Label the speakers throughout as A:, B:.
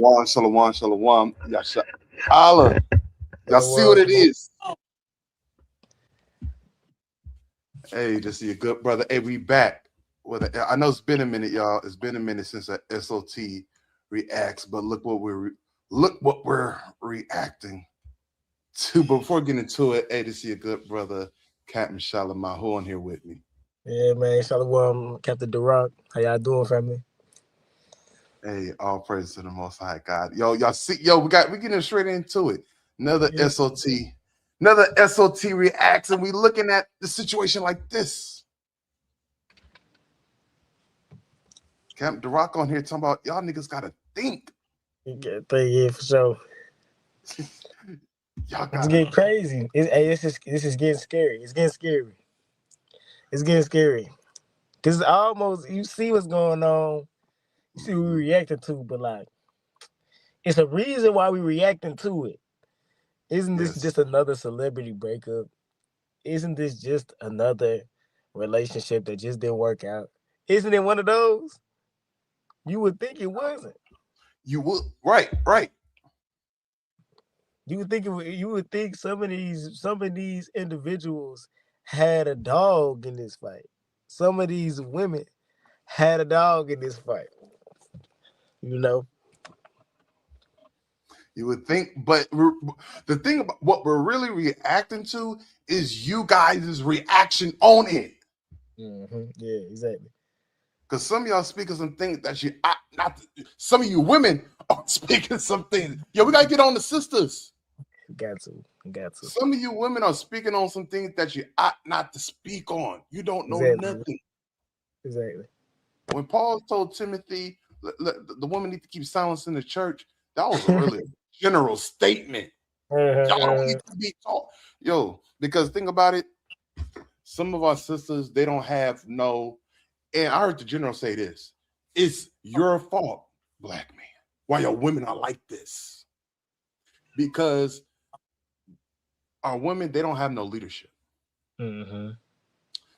A: Shalom, shalom, shalom. Allah. Y'all see what it is? Hey, this is your good brother. Hey, we back. I know it's been a minute, y'all. It's been a minute since a SOT reacts, but look what we're reacting to. But before getting into it, hey, this is your good brother, Captains Shalamah. Who on here with me?
B: Yeah, man. Shalom, Captains Darak. How y'all doing, family?
A: Hey, all praise to the Most High God. Yo, y'all see, we getting straight into it. Another SOT reacts, and we looking at the situation like this. Captain Darak on here talking about y'all niggas gotta think.
B: You gotta think, yeah, for sure. It's getting crazy. This is getting scary. It's getting scary. It's getting scary. Cause almost you see what's going on. You see what we're reacting to, but like it's a reason why we're reacting to it. Isn't this just another celebrity breakup? Isn't this just another relationship that just didn't work out? Isn't it one of those? You would think it wasn't.
A: You would, right.
B: You would think some of these individuals had a dog in this fight. Some of these women had a dog in this fight. You know?
A: You would think, but the thing about what we're really reacting to is you guys' reaction on it.
B: Yeah, exactly.
A: Because some of y'all speaking some things that you not. Some of you women are speaking some things. Yo, we gotta get on the sisters.
B: Got to.
A: Some of you women are speaking on some things that you ought not to speak on. You don't know nothing.
B: Exactly.
A: When Paul told Timothy, the woman need to keep silence in the church, that was a really general statement. Y'all don't need to be taught. Yo, because think about it. Some of our sisters, they don't have no. And I heard the general say this: it's your fault, black man, why your women are like this. Because our women, they don't have no leadership. They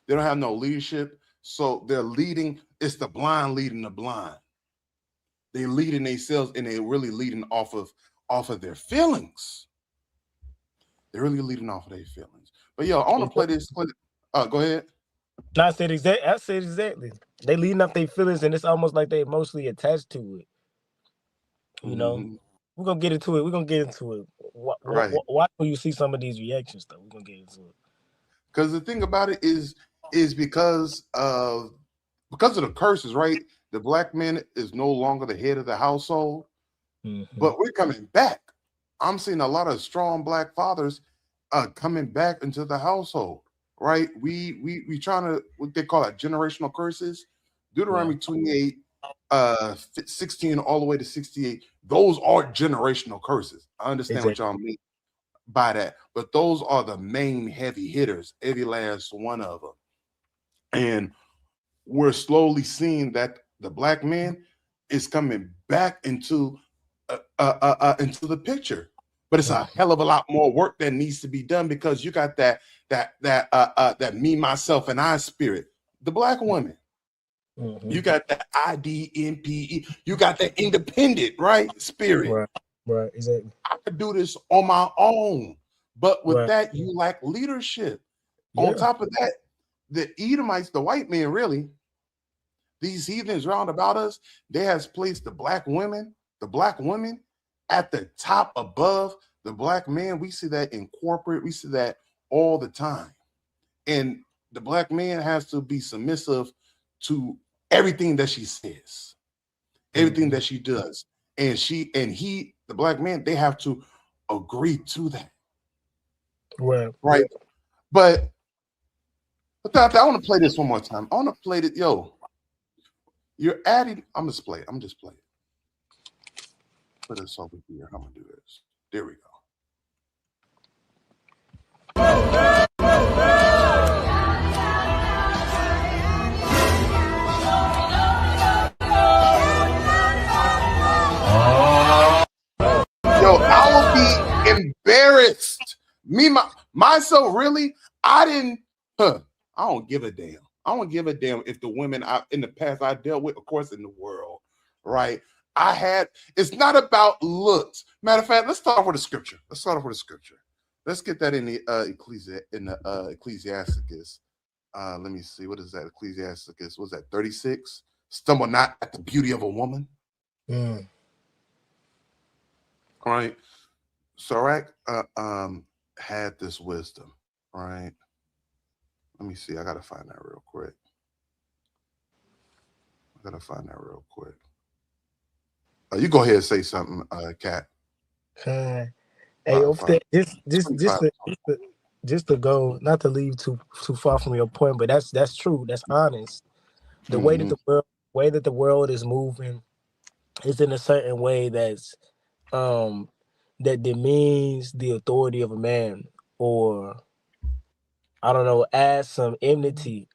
A: don't have no leadership, so they're leading. It's the blind leading the blind. They leading themselves, and they're really leading off of their feelings. They're really leading off of their feelings. But yo, I want to play this. Go ahead.
B: I said exactly. They leading up their feelings, and it's almost like they emotionally attached to it. You know, we're gonna get into it. Why do you see some of these reactions though? We're gonna get into it.
A: Because the thing about it is because of the curses, right? The black man is no longer the head of the household, but we're coming back. I'm seeing a lot of strong black fathers coming back into the household, right? We trying to, what they call it, generational curses. Deuteronomy 28, 16 all the way to 68. Those are generational curses. I understand what y'all mean by that, but those are the main heavy hitters, every last one of them. And we're slowly seeing that the black man is coming back into the picture. But it's a hell of a lot more work that needs to be done, because you got that me, myself, and I spirit. The black woman. You got the IDMPE. You got the independent, right? Spirit.
B: Right, exactly.
A: I could do this on my own. But with that, you lack leadership. On top of that, the Edomites, the white men, really, these heathens round about us, they has placed the black women at the top above the black man. We see that in corporate. We see that all the time. And the black man has to be submissive to everything that she says, everything that she does. And he, the black man, they have to agree to that. Right. But without that, I want to play this one more time. I want to play it. Yo, you're adding. I'm just play it. Put this over here. I'm gonna do this. There we go. Yo, I will be embarrassed. Myself, really, I don't give a damn. I don't give a damn if the women in the past I dealt with, of course, in the world, right? It's not about looks. Matter of fact, let's start off with a scripture. Let's get that in the Ecclesiasticus. Let me see. What is that? Ecclesiasticus. What's that? 36. Stumble not at the beauty of a woman.
B: Mm.
A: All right. Sirach had this wisdom. All right. Let me see. I gotta find that real quick. You go ahead and say something, Kat.
B: Hey, just to go, not to leave too far from your point, but that's true. That's honest. The way that the world is moving is in a certain way that demeans the authority of a man, or I don't know, add some enmity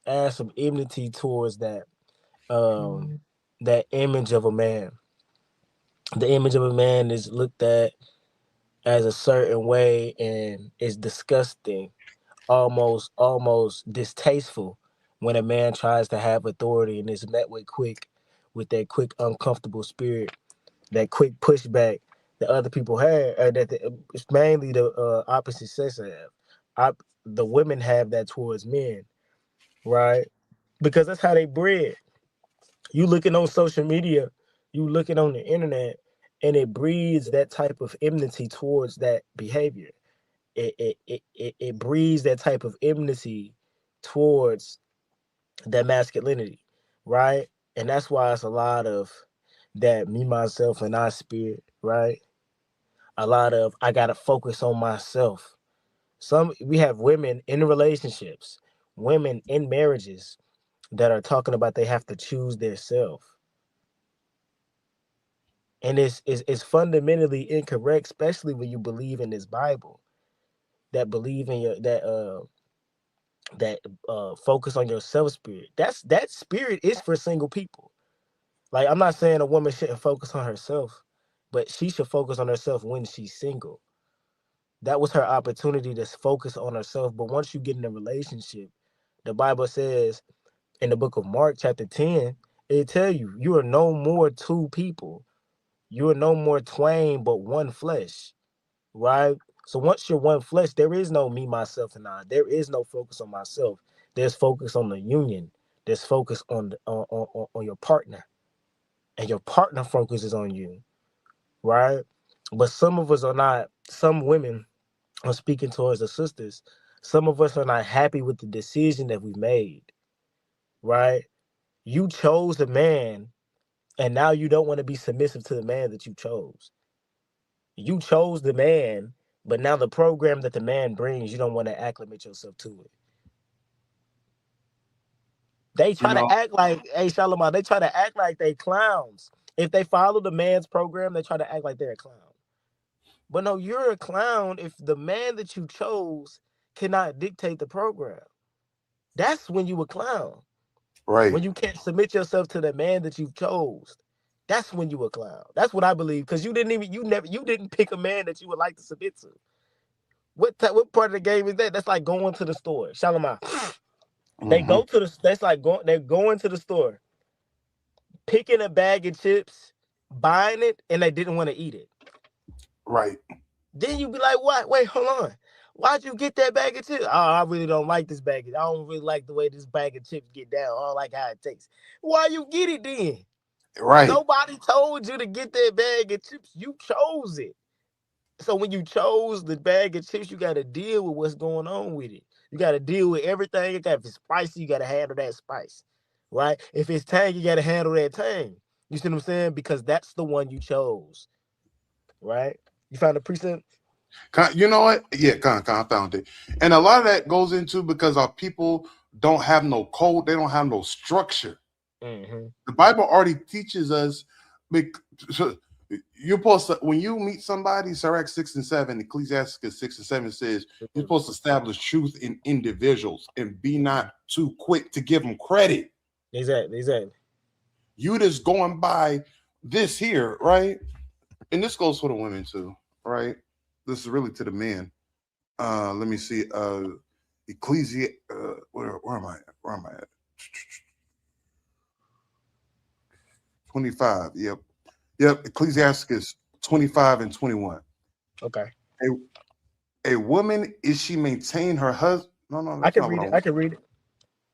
B: towards that that image of a man. The image of a man is looked at as a certain way and is disgusting, almost distasteful when a man tries to have authority and is met with that quick uncomfortable spirit, that quick pushback that other people have, it's mainly the opposite sex have. The women have that towards men, right? Because that's how they bred. You looking on social media, you looking on the internet, and it breeds that type of enmity towards that behavior. It breeds that type of enmity towards that masculinity, right? And that's why it's a lot of that me, myself, and I spirit, right? A lot of I gotta focus on myself. We have women in relationships, women in marriages that are talking about they have to choose their self. And it's fundamentally incorrect, especially when you believe in this Bible, that believe in that focus on your self spirit. That spirit is for single people. Like, I'm not saying a woman shouldn't focus on herself, but she should focus on herself when she's single. That was her opportunity to focus on herself. But once you get in a relationship, the Bible says in the book of Mark, chapter 10, it tell you are no more two people. You are no more twain, but one flesh, right? So once you're one flesh, there is no me, myself, and I. There is no focus on myself. There's focus on the union. There's focus on your partner, and your partner focuses on you, right? But some of us are not. Some women are speaking towards the sisters. Some of us are not happy with the decision that we made, right? You chose a man, and now you don't want to be submissive to the man that you chose. You chose the man, but now the program that the man brings, you don't want to acclimate yourself to it. They try to act like, hey, Shalamah, they try to act like they clowns. If they follow the man's program, they try to act like they're a clown. But no, you're a clown if the man that you chose cannot dictate the program. That's when you a clown.
A: Right.
B: When you can't submit yourself to the man that you chose. That's when you a clown. That's what I believe. Because you didn't pick a man that you would like to submit to. What part of the game is that? That's like going to the store. Shalamah. They go to the. That's like they're going to the store, picking a bag of chips, buying it, and they didn't want to eat it.
A: Right.
B: Then you be like, what? Wait, hold on. Why'd you get that bag of chips? Oh, I really don't like this bag. I don't really like the way this bag of chips get down. I don't like how it tastes. Why you get it then?
A: Right.
B: Nobody told you to get that bag of chips. You chose it. So when you chose the bag of chips, you got to deal with what's going on with it. You got to deal with everything. If it's spicy, you got to handle that spice, right? If it's tang, you got to handle that tang. You see what I'm saying? Because that's the one you chose, right? You found the precept?
A: You know what? Yeah, I found it. And a lot of that goes into because our people don't have no code. They don't have no structure.
B: Mm-hmm.
A: The Bible already teaches us. You're supposed to, when you meet somebody, Sirach 6 and 7, Ecclesiasticus 6 and 7 says, you're supposed to establish truth in individuals and be not too quick to give them credit.
B: Exactly.
A: You just going by this here, right? And this goes for the women too, right? This is really to the men. Let me see. Where am I at? Where am I at? 25. Yep. Yep, Ecclesiastes 25 and 21.
B: Okay.
A: A woman, is she maintain her husband? No,
B: I
A: that's
B: can
A: not what
B: read
A: I
B: it. I
A: want.
B: can read it.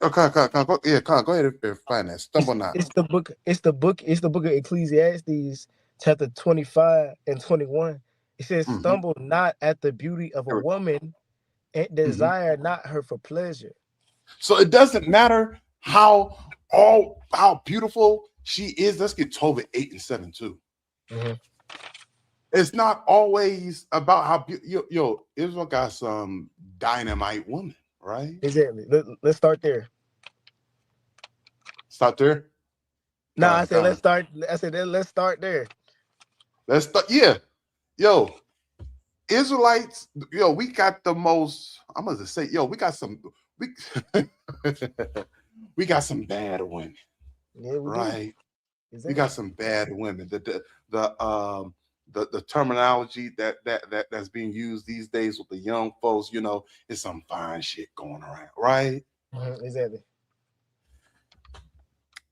A: Okay, go ahead and find that. Stumble not.
B: It's the book. It's the book of Ecclesiastes, chapter 25 and 21. It says,
A: Mm-hmm.
B: "Stumble not at the beauty of a woman, and
A: Mm-hmm.
B: desire not her for pleasure."
A: So it doesn't matter how beautiful she is. Let's get Tobit 8 and 7 too.
B: Mm-hmm.
A: It's not always about how yo Israel got some dynamite woman, right?
B: Exactly. Let's start there.
A: Stop there.
B: No, I said let's
A: Con.
B: start. I said let's start there.
A: Let's start. Yeah, yo, Israelites. Yo, we got the most. I'm gonna say, yo, we got some. We we got some bad women,
B: Yeah, we do.
A: right?
B: Exactly.
A: We got some bad women. The terminology that's being used these days with the young folks, you know, is some fine shit going around, right?
B: Mm-hmm. Exactly.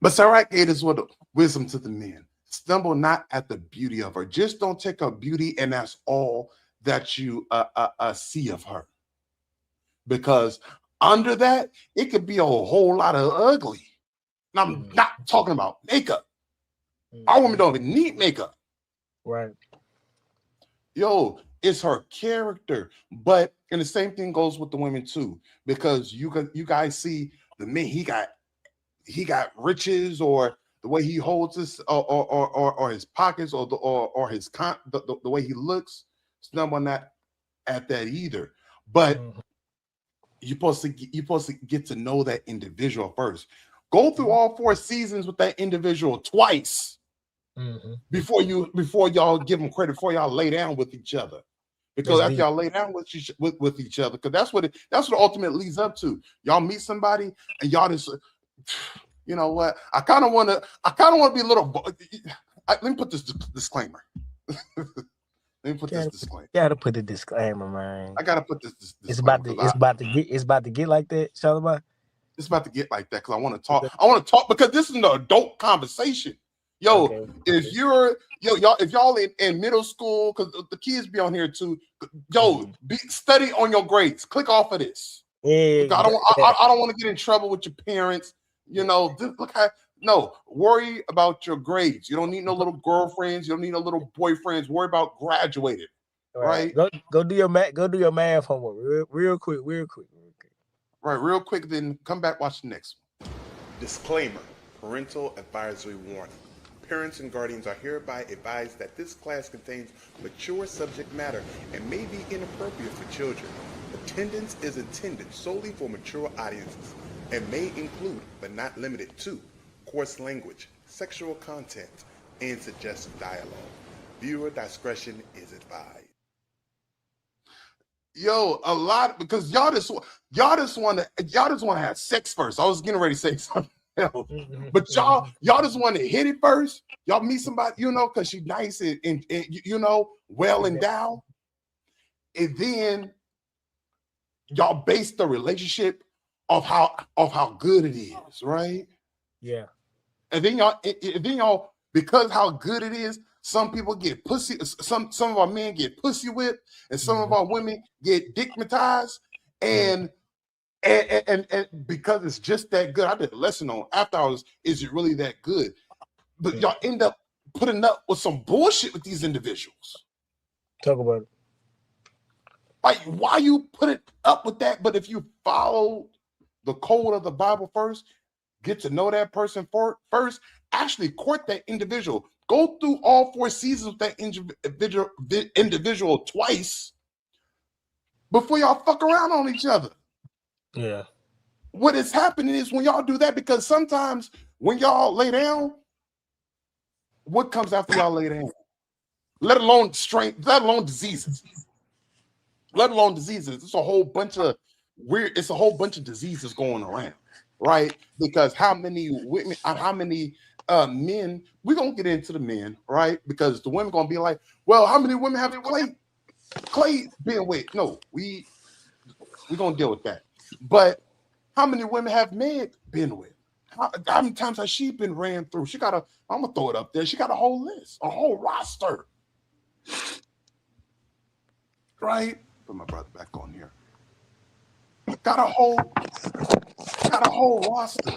A: But Sirach gave us what wisdom to the men. Stumble not at the beauty of her. Just don't take her beauty and that's all that you see of her. Because under that, it could be a whole lot of ugly. And I'm not talking about makeup. Our women don't even need makeup.
B: Right.
A: Yo, it's her character. But and the same thing goes with the women too. Because you guys see the men, he got riches, or the way he holds his or his pockets, or his the way he looks. Stumble not at that either. But you're supposed to get to know that individual first. Go through all 4 seasons with that individual twice before y'all give them credit, before y'all lay down with each other. Because
B: That's
A: after y'all lay down with each other, because that's what ultimately leads up to. Y'all meet somebody and y'all just, you know what? I kind of want to be a little. Let me put this disclaimer. Let me put this disclaimer.
B: Gotta put a disclaimer, man.
A: I gotta put this
B: disclaimer. It's about to get like that, Shalamah.
A: It's about to get like that because I want to talk. I want to talk because this is an adult conversation. Yo,
B: Okay.
A: if you're if y'all in middle school, because the kids be on here too. Yo, study on your grades. Click off of this.
B: Yeah.
A: I don't want to get in trouble with your parents. You know, worry about your grades. You don't need no little girlfriends. You don't need no little boyfriends. Worry about graduating. Right.
B: Go do your math. Go do your math homework real quick.
A: Right, real quick. Then come back, watch the next one. Disclaimer: parental advisory warning. Parents and guardians are hereby advised that this class contains mature subject matter and may be inappropriate for children. Attendance is intended solely for mature audiences and may include, but not limited to, coarse language, sexual content, and suggestive dialogue. Viewer discretion is advised. Yo, a lot, because y'all just want to have sex first. I was getting ready to say something else, but y'all just want to hit it first. Y'all meet somebody, you know, because she's nice and you know, well endowed, and then y'all base the relationship of how good it is, right?
B: Yeah.
A: And then y'all because how good it is. Some people get pussy. Some of our men get pussy whipped, and some of our women get dickmatized. And because it's just that good, I did a lesson on after hours. Is it really that good? But y'all end up putting up with some bullshit with these individuals.
B: Talk about it.
A: Like, why you put it up with that? But if you follow the code of the Bible first, get to know that person first, actually court that individual. Go through all 4 seasons with that individual twice before y'all fuck around on each other.
B: Yeah.
A: What is happening is when y'all do that, because sometimes when y'all lay down, what comes after y'all lay down? Let alone strength, let alone diseases. It's a whole bunch of diseases going around, right? Because how many women, how many men, we're gonna get into the men, right? Because the women gonna be like, well, how many women have Klay been with? No, we're gonna deal with that. But how many women have Meg been with? How many times has she been ran through? She got I'm gonna throw it up there. She got a whole list, a whole roster. Right? Put my brother back on here. Got a whole roster.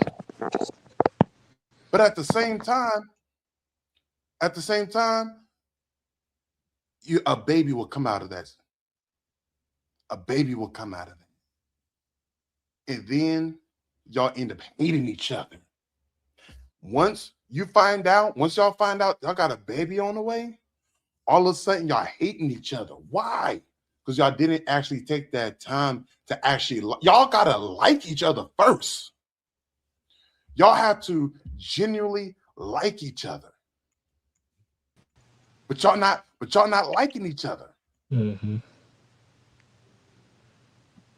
A: But at the same time, a baby will come out of that. A baby will come out of it. And then y'all end up hating each other. Once y'all find out y'all got a baby on the way, all of a sudden y'all hating each other. Why? Because y'all didn't actually take that time to actually, y'all gotta like each other first. Y'all have to genuinely like each other. But y'all not liking each other.
B: Mm-hmm.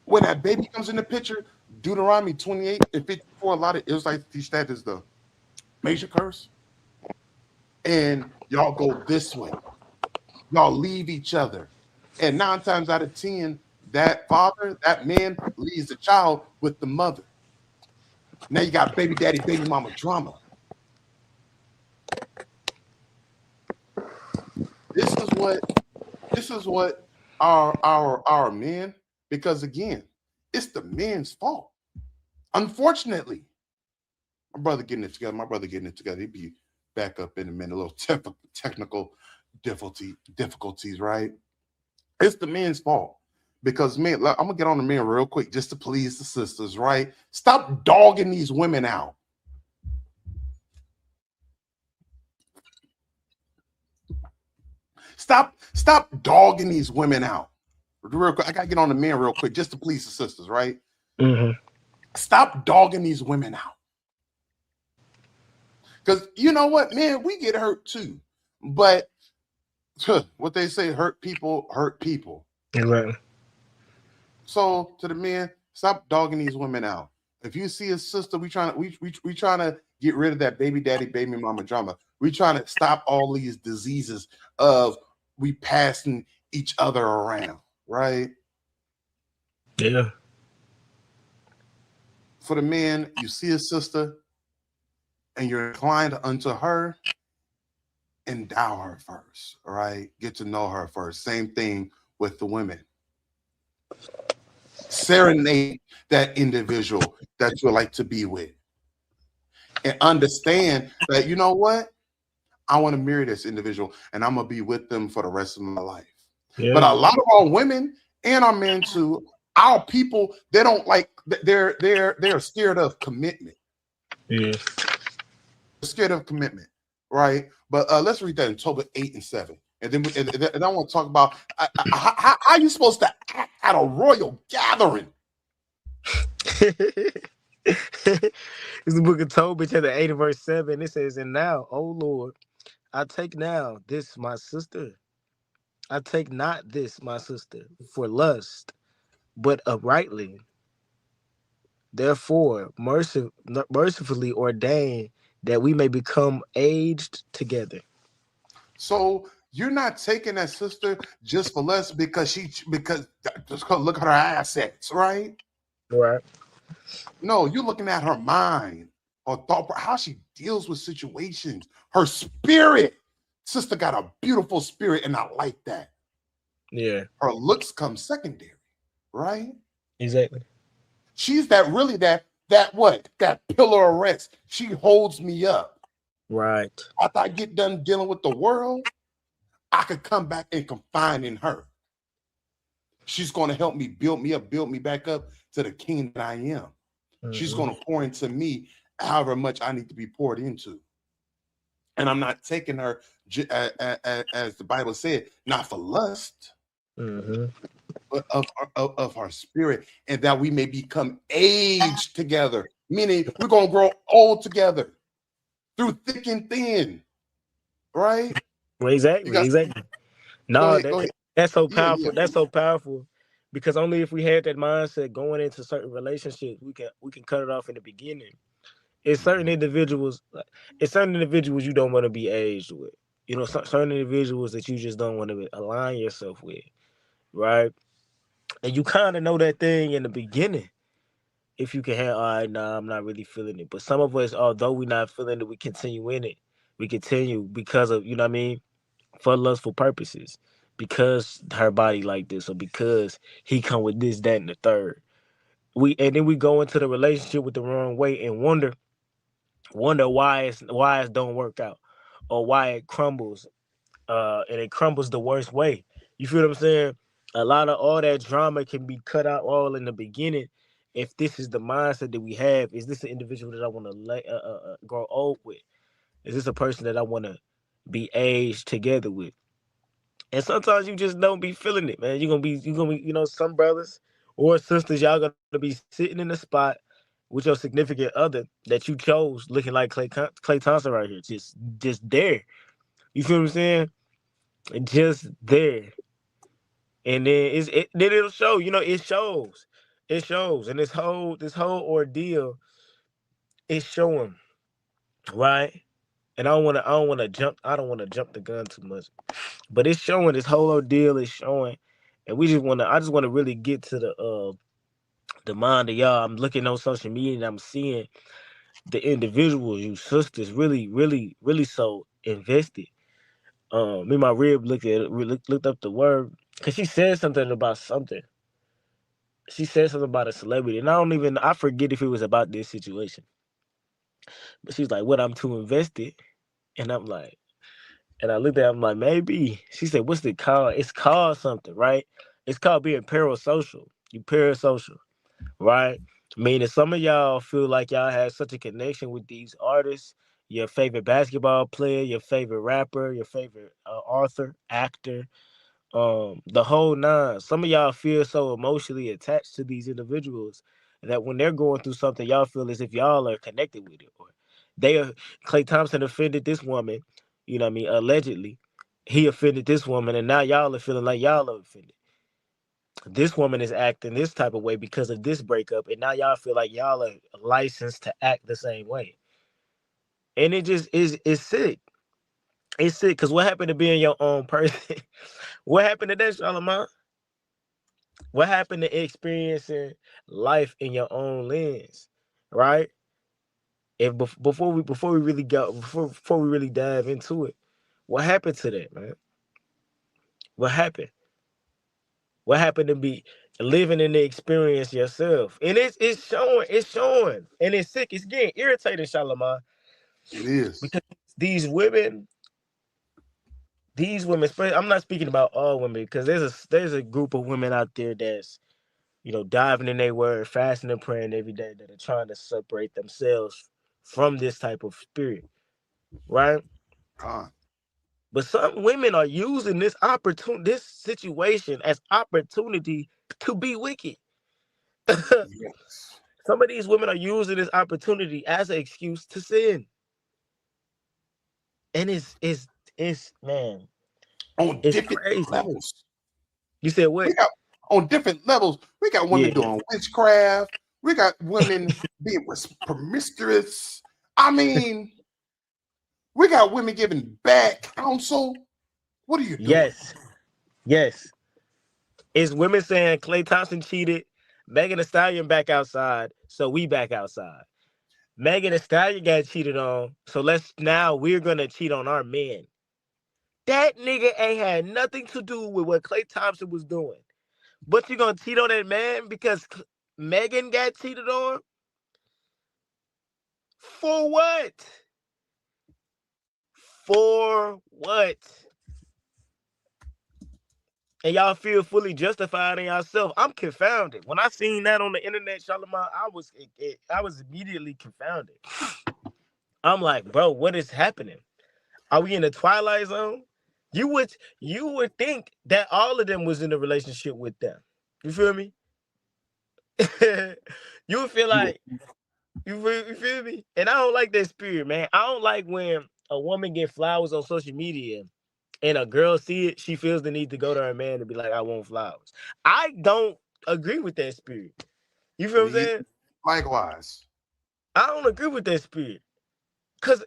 A: When that baby comes in the picture, Deuteronomy 28 and 54, a lot of Israelites teach that is the major curse. And y'all go this way. Y'all leave each other. And 9 times out of 10, that man leaves the child with the mother. Now you got baby daddy, baby mama drama. This is what our men, because again, it's the men's fault. Unfortunately, my brother getting it together. He'd be back up in a minute. A little technical difficulties, right? It's the men's fault. Because men, I'm gonna get on the men real quick just to please the sisters, right? Stop dogging these women out. Stop dogging these women out. Real quick, I gotta get on the men real quick just to please the sisters, right?
B: Mm-hmm.
A: Stop dogging these women out. Because you know what, man, we get hurt too. But what they say, hurt people.
B: Exactly.
A: So to the men, stop dogging these women out. If you see a sister, we trying to get rid of that baby daddy, baby mama drama. We trying to stop all these diseases of we passing each other around, right?
B: Yeah.
A: For the men, you see a sister and you're inclined unto her, endow her first, all right? Get to know her first. Same thing with the women. Serenade that individual that you like to be with. And understand that, you know what? I want to marry this individual and I'm going to be with them for the rest of my life. Yeah. But a lot of our women and our men too, our people, they don't like, they're scared of commitment.
B: Yeah.
A: They're scared of commitment, right? But let's read that in Tobit 8 and 7. And then and I want to talk about how are you supposed to act at a royal gathering?
B: It's the book of Tobit, chapter 8 and verse 7. It says, "And now, O Lord, I take now this my sister. I take not this my sister for lust, but uprightly. Therefore, mercifully ordain that we may become aged together."
A: So you're not taking that sister just for less because just look at her assets, right?
B: Right.
A: No, you're looking at her mind or thought, how she deals with situations, her spirit. Sister got a beautiful spirit, and I like that.
B: Yeah.
A: Her looks come secondary, right?
B: Exactly.
A: She's that pillar of rest. She holds me up.
B: Right.
A: After I get done dealing with the world, I could come back and confide in her. She's going to help me build me back up to the king that I am. Mm-hmm. She's going to pour into me however much I need to be poured into. And I'm not taking her, as the Bible said, not for lust, mm-hmm. but of her spirit, and that we may become aged together, meaning we're going to grow old together through thick and thin, right?
B: Well, exactly. No, that's so powerful. Yeah. That's so powerful, because only if we had that mindset going into certain relationships, we can cut it off in the beginning. It's certain individuals you don't want to be aged with. You know, certain individuals that you just don't want to align yourself with, right? And you kind of know that thing in the beginning. if you can handle, all right, nah, I'm not really feeling it. But some of us, although we're not feeling it, we continue in it. We continue because of, you know what I mean, for lustful purposes. Because her body like this, or because he come with this, that, and the third. And then we go into the relationship with the wrong way and wonder why it don't work out, or why it crumbles, and it crumbles the worst way. You feel what I'm saying? A lot of all that drama can be cut out all in the beginning if this is the mindset that we have. Is this an individual that I want to grow old with? Is this a person that I want to be aged together with? And sometimes you just don't be feeling it, man. You're gonna be, some brothers or sisters, y'all gonna be sitting in the spot with your significant other that you chose, looking like Klay Thompson right here, just there. You feel what I'm saying? Just there. And then then it'll show. It shows. It shows. And this whole ordeal is showing, right? And I don't want to jump the gun too much. But it's showing, this whole ordeal is showing. And I just want to really get to the mind of y'all. I'm looking on social media and I'm seeing the individuals, you sisters, really, really, really so invested. Me and my rib looked up the word, because she said something about something. She said something about a celebrity, and I forget if it was about this situation. But she's like, "What? I'm too invested," and I'm like, and I looked at her, I'm like, maybe. She said, "What's it called?" It's called something, right? It's called being parasocial. You parasocial, right? Meaning some of y'all feel like y'all have such a connection with these artists, your favorite basketball player, your favorite rapper, your favorite author, actor, the whole nine. Some of y'all feel so emotionally attached to these individuals that when they're going through something, y'all feel as if y'all are connected with it. Or they are. Klay Thompson offended this woman, you know what I mean, allegedly. He offended this woman, and now y'all are feeling like y'all are offended. This woman is acting this type of way because of this breakup, and now y'all feel like y'all are licensed to act the same way. And it just is, it's sick. It's sick, because what happened to being your own person? What happened to that, Shalamah? What happened to experiencing life in your own lens, right? Before we really dive into it, what happened to that, man? What happened? What happened to be living in the experience yourself? And it's showing, and it's sick. It's getting irritating, Shalamar,
A: It is.
B: because these women, I'm not speaking about all women, because there's a group of women out there that's, diving in their word, fasting and praying every day, that are trying to separate themselves from this type of spirit, right?
A: God.
B: But some women are using this situation as opportunity to be wicked.
A: Yes.
B: Some of these women are using this opportunity as an excuse to sin, and it's man,
A: On
B: it's
A: different
B: crazy.
A: levels.
B: You said what?
A: We got on different levels. We got women
B: Yeah,
A: doing witchcraft. We got women being promiscuous. I mean, we got women giving bad counsel. What are you doing?
B: yes, yes. It's women saying Klay Thompson cheated, Megan Thee Stallion back outside, so we back outside. Megan Thee Stallion got cheated on, so we're gonna cheat on our men. That nigga ain't had nothing to do with what Klay Thompson was doing. But you gonna cheat on that man because Megan got cheated on? For what? For what? And y'all feel fully justified in yourself. I'm confounded. When I seen that on the internet, Shalimar, I was immediately confounded. I'm like, bro, what is happening? Are we in the Twilight Zone? You would think that all of them was in a relationship with them. You feel me? You would feel
A: You
B: like you feel me? And I don't like that spirit, man. I don't like when a woman get flowers on social media and a girl see it, she feels the need to go to her man and be like, I want flowers. I don't agree with that spirit. You feel what I'm
A: me
B: saying?
A: likewise.
B: I don't agree with that spirit. Cause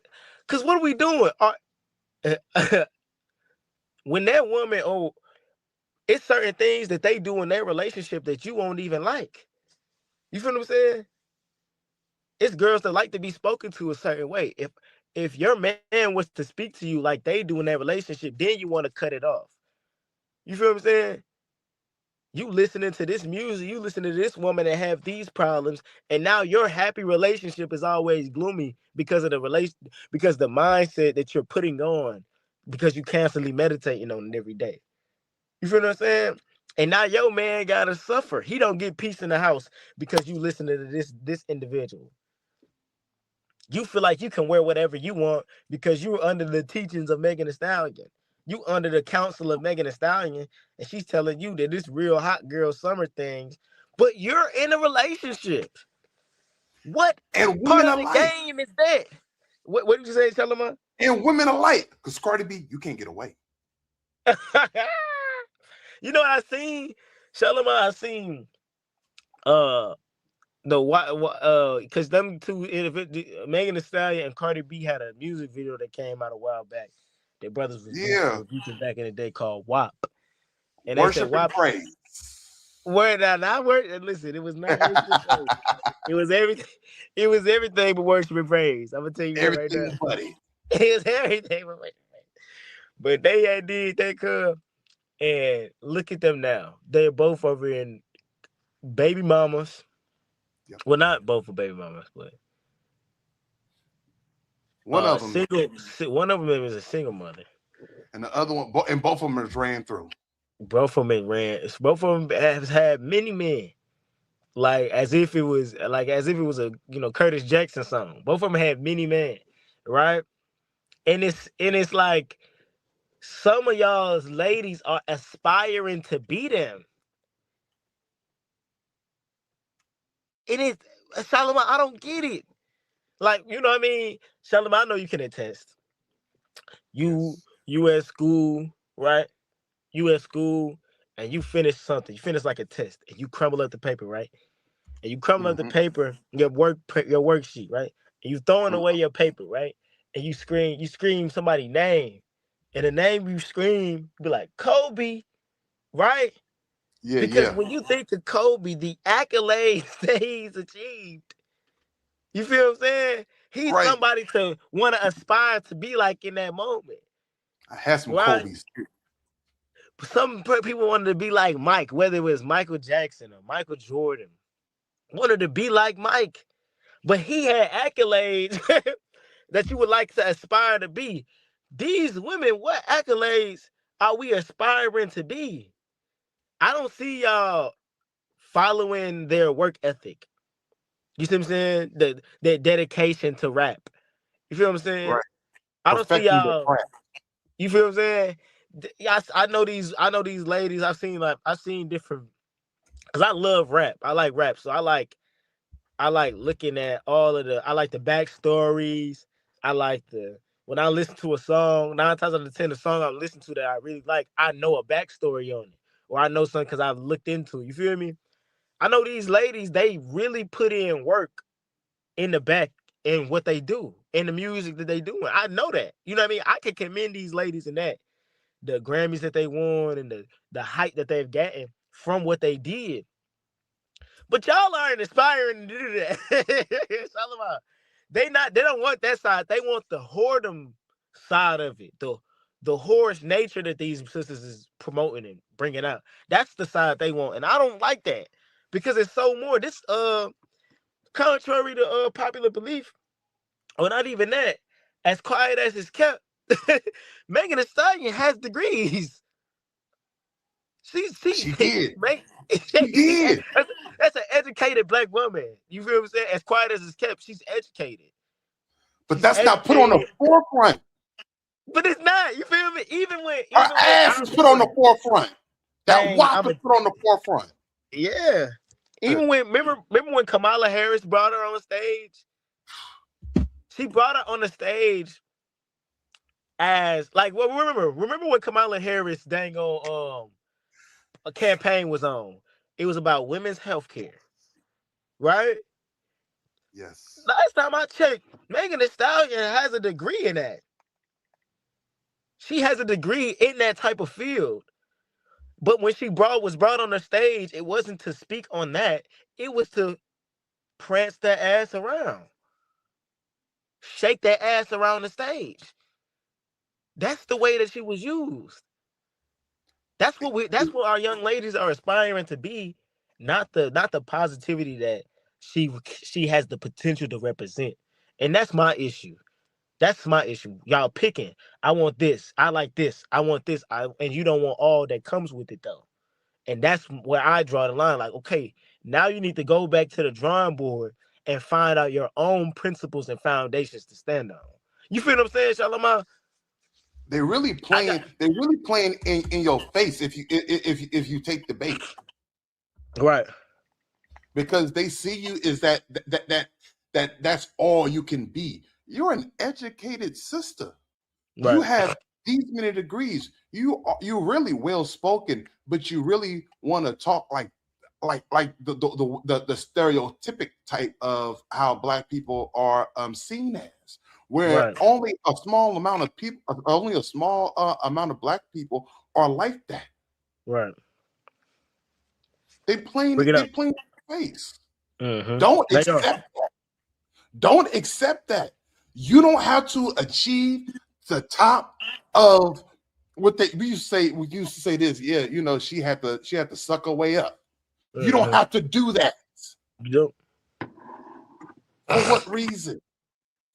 B: what are we doing? When that woman, it's certain things that they do in their relationship that you won't even like. You feel what I'm saying? It's girls that like to be spoken to a certain way. If your man was to speak to you like they do in that relationship, then you want to cut it off. You feel what I'm saying? You listening to this music, you listening to this woman that have these problems, and now your happy relationship is always gloomy because of because the mindset that you're putting on, because you constantly meditating on it every day. You feel what I'm saying? And now your man gotta suffer. He don't get peace in the house because you listen to this individual. You feel like you can wear whatever you want because you're under the teachings of Megan Thee Stallion. You under the counsel of Megan Thee Stallion, and she's telling you that this real hot girl summer things, but you're in a relationship. What
A: And
B: part
A: women
B: of the
A: alike.
B: game is that? What did you say, Shalamah?
A: And women alike. Because Cardi B, you can't get away.
B: You know what I seen? Shalamah, I seen because them two, Megan Thee Stallion and Cardi B had a music video that came out a while back. Their brothers was rebuking back in the day called WAP. And they said
A: Worship and
B: WAP.
A: praise.
B: Word out, not word. Listen, it was not worship and praise. It was everything. It was everything but worship and praise. I'm gonna tell you that right now.
A: Buddy.
B: It was everything but worship and praise. But they had did that club, and look at them now. They're both over in baby mamas. Yep. Well, not both of baby mamas, but
A: one of them.
B: One of them is a single mother,
A: and the other one, and both of them is ran through.
B: Both of them Both of them has had many men, like as if it was a Curtis Jackson song. Both of them had many men, right? And it's like some of y'all's ladies are aspiring to be them. It is, Shalamah, I don't get it. Like, you know what I mean? Shalamah, I know you can attest. You at school, right? You at school and you finish something. You finish like a test and you crumble up the paper, right? And you crumble up the paper, your worksheet, right? And you throwing away your paper, right? And you scream somebody's name. And the name you scream be like Kobe, right?
A: Yeah,
B: because when you think of Kobe, the accolades that he's achieved, you feel what I'm saying? He's somebody to want to aspire to be like in that moment.
A: I had some Kobe's too.
B: Some people wanted to be like Mike, whether it was Michael Jackson or Michael Jordan, wanted to be like Mike. But he had accolades that you would like to aspire to be. These women, what accolades are we aspiring to be? I don't see y'all following their work ethic. You see what I'm saying? Their dedication to rap. You feel what I'm saying?
A: Right.
B: I don't see y'all. You feel what I'm saying? I know these ladies. I've seen different, because I love rap. I like rap, so I like looking at all of I like the backstories. I like when I listen to a song, 9 times out of 10, the song I listen to that I really like, I know a backstory on it, or I know something because I've looked into it. You feel me? I know these ladies, they really put in work in the back in what they do, in the music that they do. I know that. You know what I mean? I can commend these ladies in that. The Grammys that they won and the hype that they've gotten from what they did. But y'all aren't inspiring to do that. They don't want that side. They want the whoredom side of it. The whorish nature that these sisters is promoting and bringing out. That's the side they want. And I don't like that because it's so more. This contrary to popular belief, or not even that, as quiet as it's kept, Megan Thee Stallion has degrees. She did. She did. That's an educated black woman. You feel what I'm saying? As quiet as it's kept, she's educated.
A: But that's not put on the forefront.
B: But it's not. You feel me? Even when
A: her ass is put on the forefront. That WAP is put on the forefront.
B: Yeah. Even when remember when Kamala Harris brought her on stage? She brought her on the stage as like, well, remember when Kamala Harris a campaign was on. It was about women's health care. Right?
A: Yes.
B: Last time I checked, Megan Thee Stallion has a degree in that. She has a degree in that type of field. But when she was brought on the stage, it wasn't to speak on that. It was to prance that ass around, shake that ass around the stage. That's the way that she was used. That's what our young ladies are aspiring to be, not the positivity that she has the potential to represent. And that's my issue. That's my issue. Y'all picking. I want this. I like this. I want this. And you don't want all that comes with it though. And that's where I draw the line. Like, okay, now you need to go back to the drawing board and find out your own principles and foundations to stand on. You feel what I'm saying, Shalamah?
A: They're really playing in your face if you take the bait.
B: Right.
A: Because they see you as that's all you can be. You're an educated sister. Right. You have these many degrees. You're really well spoken, but you really want to talk like the stereotypic type of how Black people are seen as, where only a small amount of people, only a small amount of Black people are like that.
B: Right.
A: They playing face. Don't accept that. Don't accept that. You don't have to achieve the top of what we used to say this. Yeah, you know, she had to suck her way up. You don't have to do that.
B: Yep.
A: For what reason?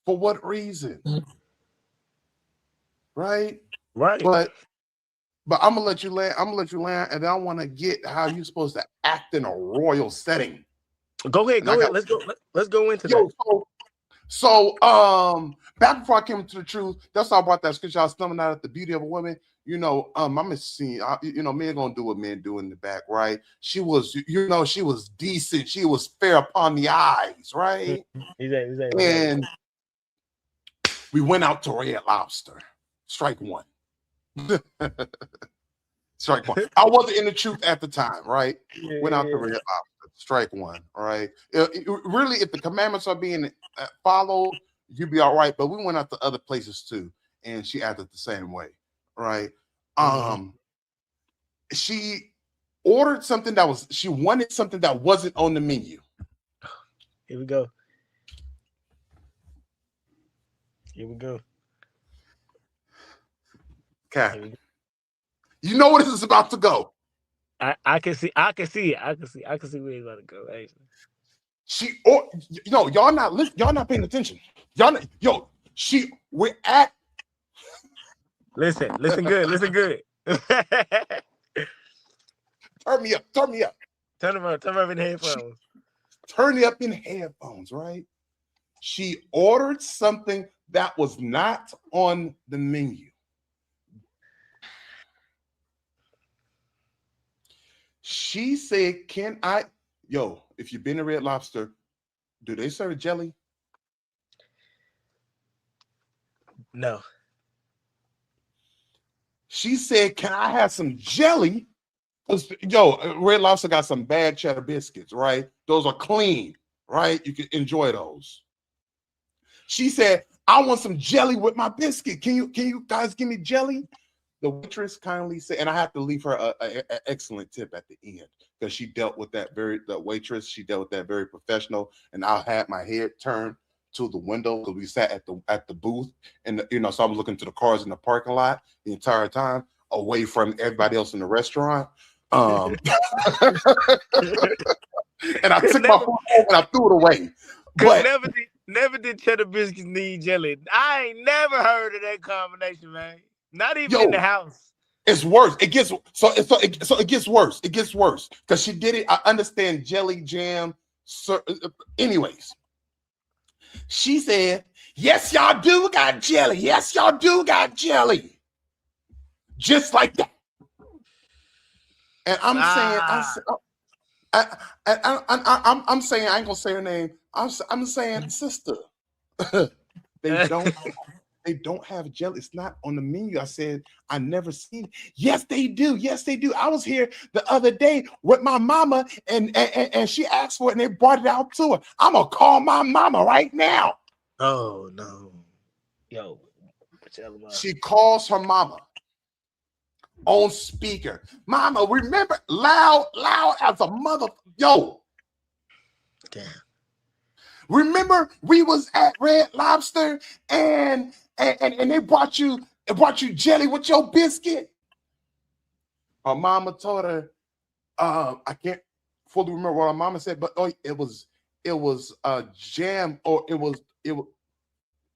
A: For what reason? Right?
B: Right.
A: But I'm gonna let you land. And I want to get how you're supposed to act in a royal setting.
B: Go ahead. Let's go into that.
A: So back before I came into the truth, that's how I brought that scripture. I was stumbling out at the beauty of a woman. You know, I'm seeing, men gonna do what men do in the back, right? She was, she was decent. She was fair upon the eyes, right?
B: Exactly.
A: And we went out to Red Lobster. Strike one. Strike one. I wasn't in the truth at the time, right? Went out to Red Lobster. Strike one, all right? Really, if the commandments are being followed, you'd be all right. But we went out to other places too, and she acted the same way, right? She ordered something she wanted something that wasn't on the menu.
B: Here we go.
A: Okay. You know where this is about to go.
B: I can see it. I can see where it's about to go. Actually,
A: y'all not listening. Y'all not paying attention. We're at.
B: Listen good.
A: Turn me up.
B: Turn them up in headphones.
A: Turn it up in headphones, right? She ordered something that was not on the menu. She said, if you've been to Red Lobster, do they serve jelly?
B: No.
A: She said, can I have some jelly? Red Lobster got some bad cheddar biscuits, right? Those are clean, right? You can enjoy those. She said, I want some jelly with my biscuit. Can you guys give me jelly? The waitress kindly said, and I have to leave her an excellent tip at the end because she dealt with that very professional. And I had my head turned to the window because we sat at the booth, and so I was looking to the cars in the parking lot the entire time, away from everybody else in the restaurant. And I took my phone and I threw it away. But
B: never did cheddar biscuits need jelly. I ain't never heard of that combination, man. Not even in the house.
A: It's worse. It gets it gets worse. It gets worse because she did it. I understand jelly jam. Anyways, she said, "Yes, y'all do got jelly. Yes, y'all do got jelly." Just like that. And I'm saying I ain't gonna say her name. I'm saying, sister, they don't have jelly. It's not on the menu. I said, I never seen it. Yes, they do. Yes, they do. I was here the other day with my mama, and she asked for it, and they brought it out to her. I'm gonna call my mama right now.
B: Oh no, yo,
A: she calls her mama on speaker. Mama, remember, loud as a mother. Yo,
B: damn.
A: Remember, we was at Red Lobster and they brought you jelly with your biscuit. Her mama told her, I can't fully remember what her mama said, but it was jam, or it was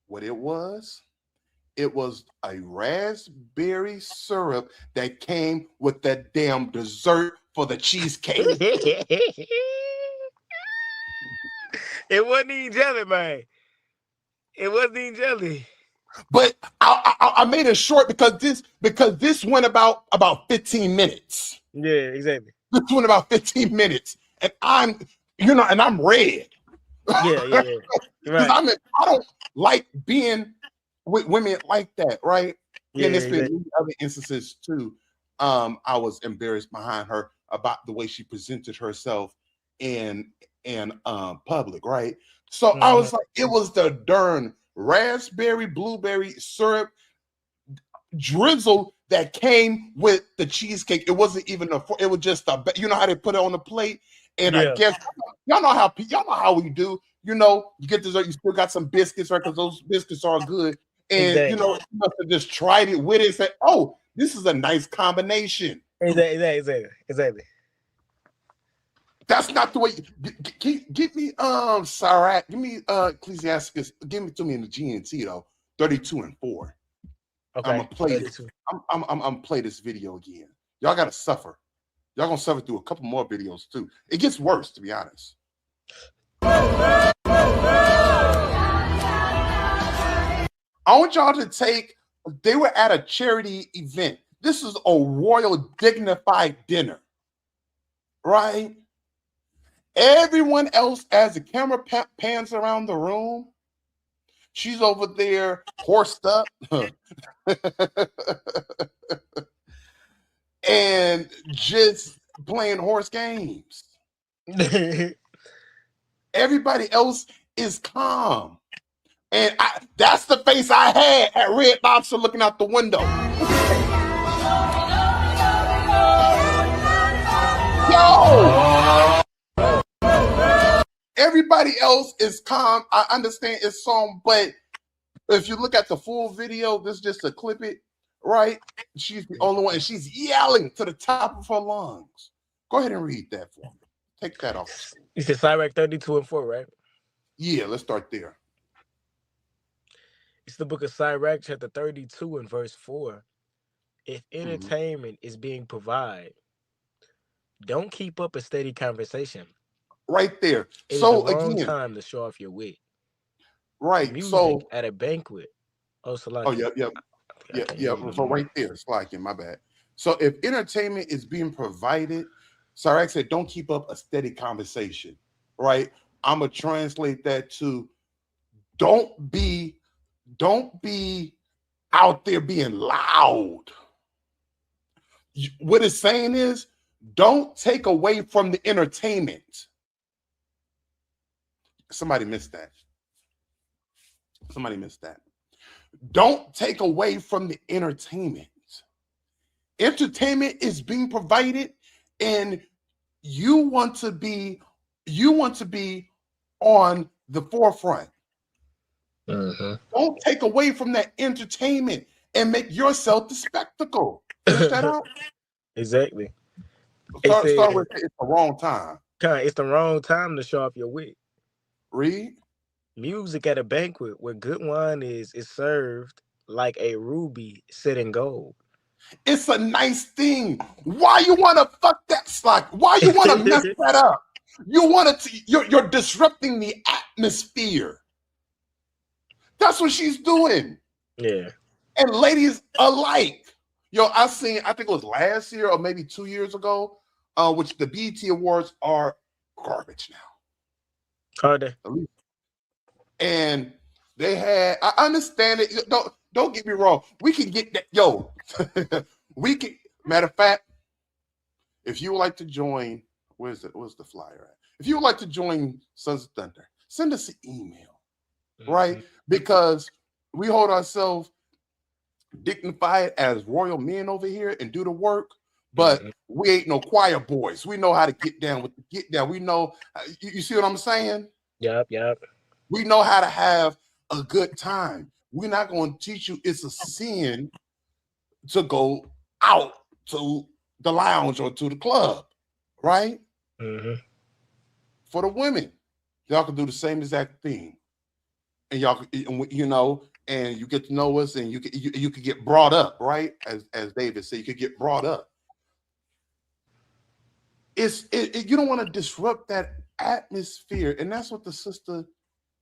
A: what it was. It was a raspberry syrup that came with that damn dessert for the cheesecake.
B: It wasn't even jelly, man. It wasn't even jelly.
A: But I made it short because this went about 15 minutes.
B: Yeah, exactly.
A: This went about 15 minutes, and I'm red.
B: Yeah. Right.
A: I don't like being with women like that, right?
B: Yeah,
A: and there's been
B: exactly.
A: other instances too. I was embarrassed behind her about the way she presented herself in public, right? So I was like, it was the darn raspberry blueberry syrup drizzle that came with the cheesecake. It wasn't even it was just you know how they put it on the plate. And I guess y'all know how we do. You know, you get dessert, you still got some biscuits, right? Because those biscuits are good. And you know, you must have just tried it with it and said, "Oh, this is a nice combination."
B: Exactly.
A: That's not the way. Give me Sirach. Give me Ecclesiasticus. Give it to me in the GNT though. 32 and 4.
B: Okay.
A: I'm gonna play this. I'm gonna play this video again. Y'all gotta suffer. Y'all gonna suffer through a couple more videos too. It gets worse, to be honest. I want y'all to take. They were at a charity event. This is a royal, dignified dinner, right? Everyone else, as the camera pans around the room, she's over there horsed up. And just playing horse games. Everybody else is calm. And that's the face I had at Red Lobster looking out the window. Yo! Everybody else is calm. I understand it's song, but if you look at the full video, this is just a clip it, right? She's the only one, and she's yelling to the top of her lungs. Go ahead and read that for me. Take that off.
B: You said Sirach 32 and 4, right?
A: Yeah, let's start there.
B: It's the book of Sirach, chapter 32 and verse 4. If entertainment is being provided, don't keep up a steady conversation.
A: Right there.
B: It's the wrong time to show off your wit.
A: Right.
B: Music at a banquet. Oh, Stallion.
A: Oh, yep. So right there, Stallion, my bad. So if entertainment is being provided, Sirach said, don't keep up a steady conversation, right? I'm gonna translate that to don't be out there being loud. What it's saying is, don't take away from the entertainment. Somebody missed that. Don't take away from the entertainment. Entertainment is being provided, and you want to be on the forefront. Don't take away from that entertainment and make yourself the spectacle. Finish that out.
B: Exactly.
A: Start with it's the wrong time.
B: It's the wrong time to show off your wit.
A: Read.
B: Music at a banquet where good wine is served like a ruby set in gold.
A: It's a nice thing. Why you want to fuck that slack? Why you want to mess that up? You're disrupting the atmosphere. That's what she's doing.
B: Yeah.
A: And ladies alike. Yo, I think it was last year or maybe 2 years ago, which the BET Awards are garbage now.
B: Are they?
A: And they had, I understand it. Don't get me wrong. We can get that. Yo, we can, matter of fact, if you would like to join, where's the flyer at? If you would like to join Sons of Thunder, send us an email, right? Because we hold ourselves dignified as royal men over here and do the work, but we ain't no choir boys. We know how to get down with the get down. We know, you see what I'm saying?
B: Yep.
A: We know how to have a good time. We're not going to teach you it's a sin to go out to the lounge or to the club, right? For the women, y'all can do the same exact thing, and y'all, you know, and you get to know us, and you could get brought up, right? As David said, you could get brought up. You don't want to disrupt that atmosphere, and that's what the sister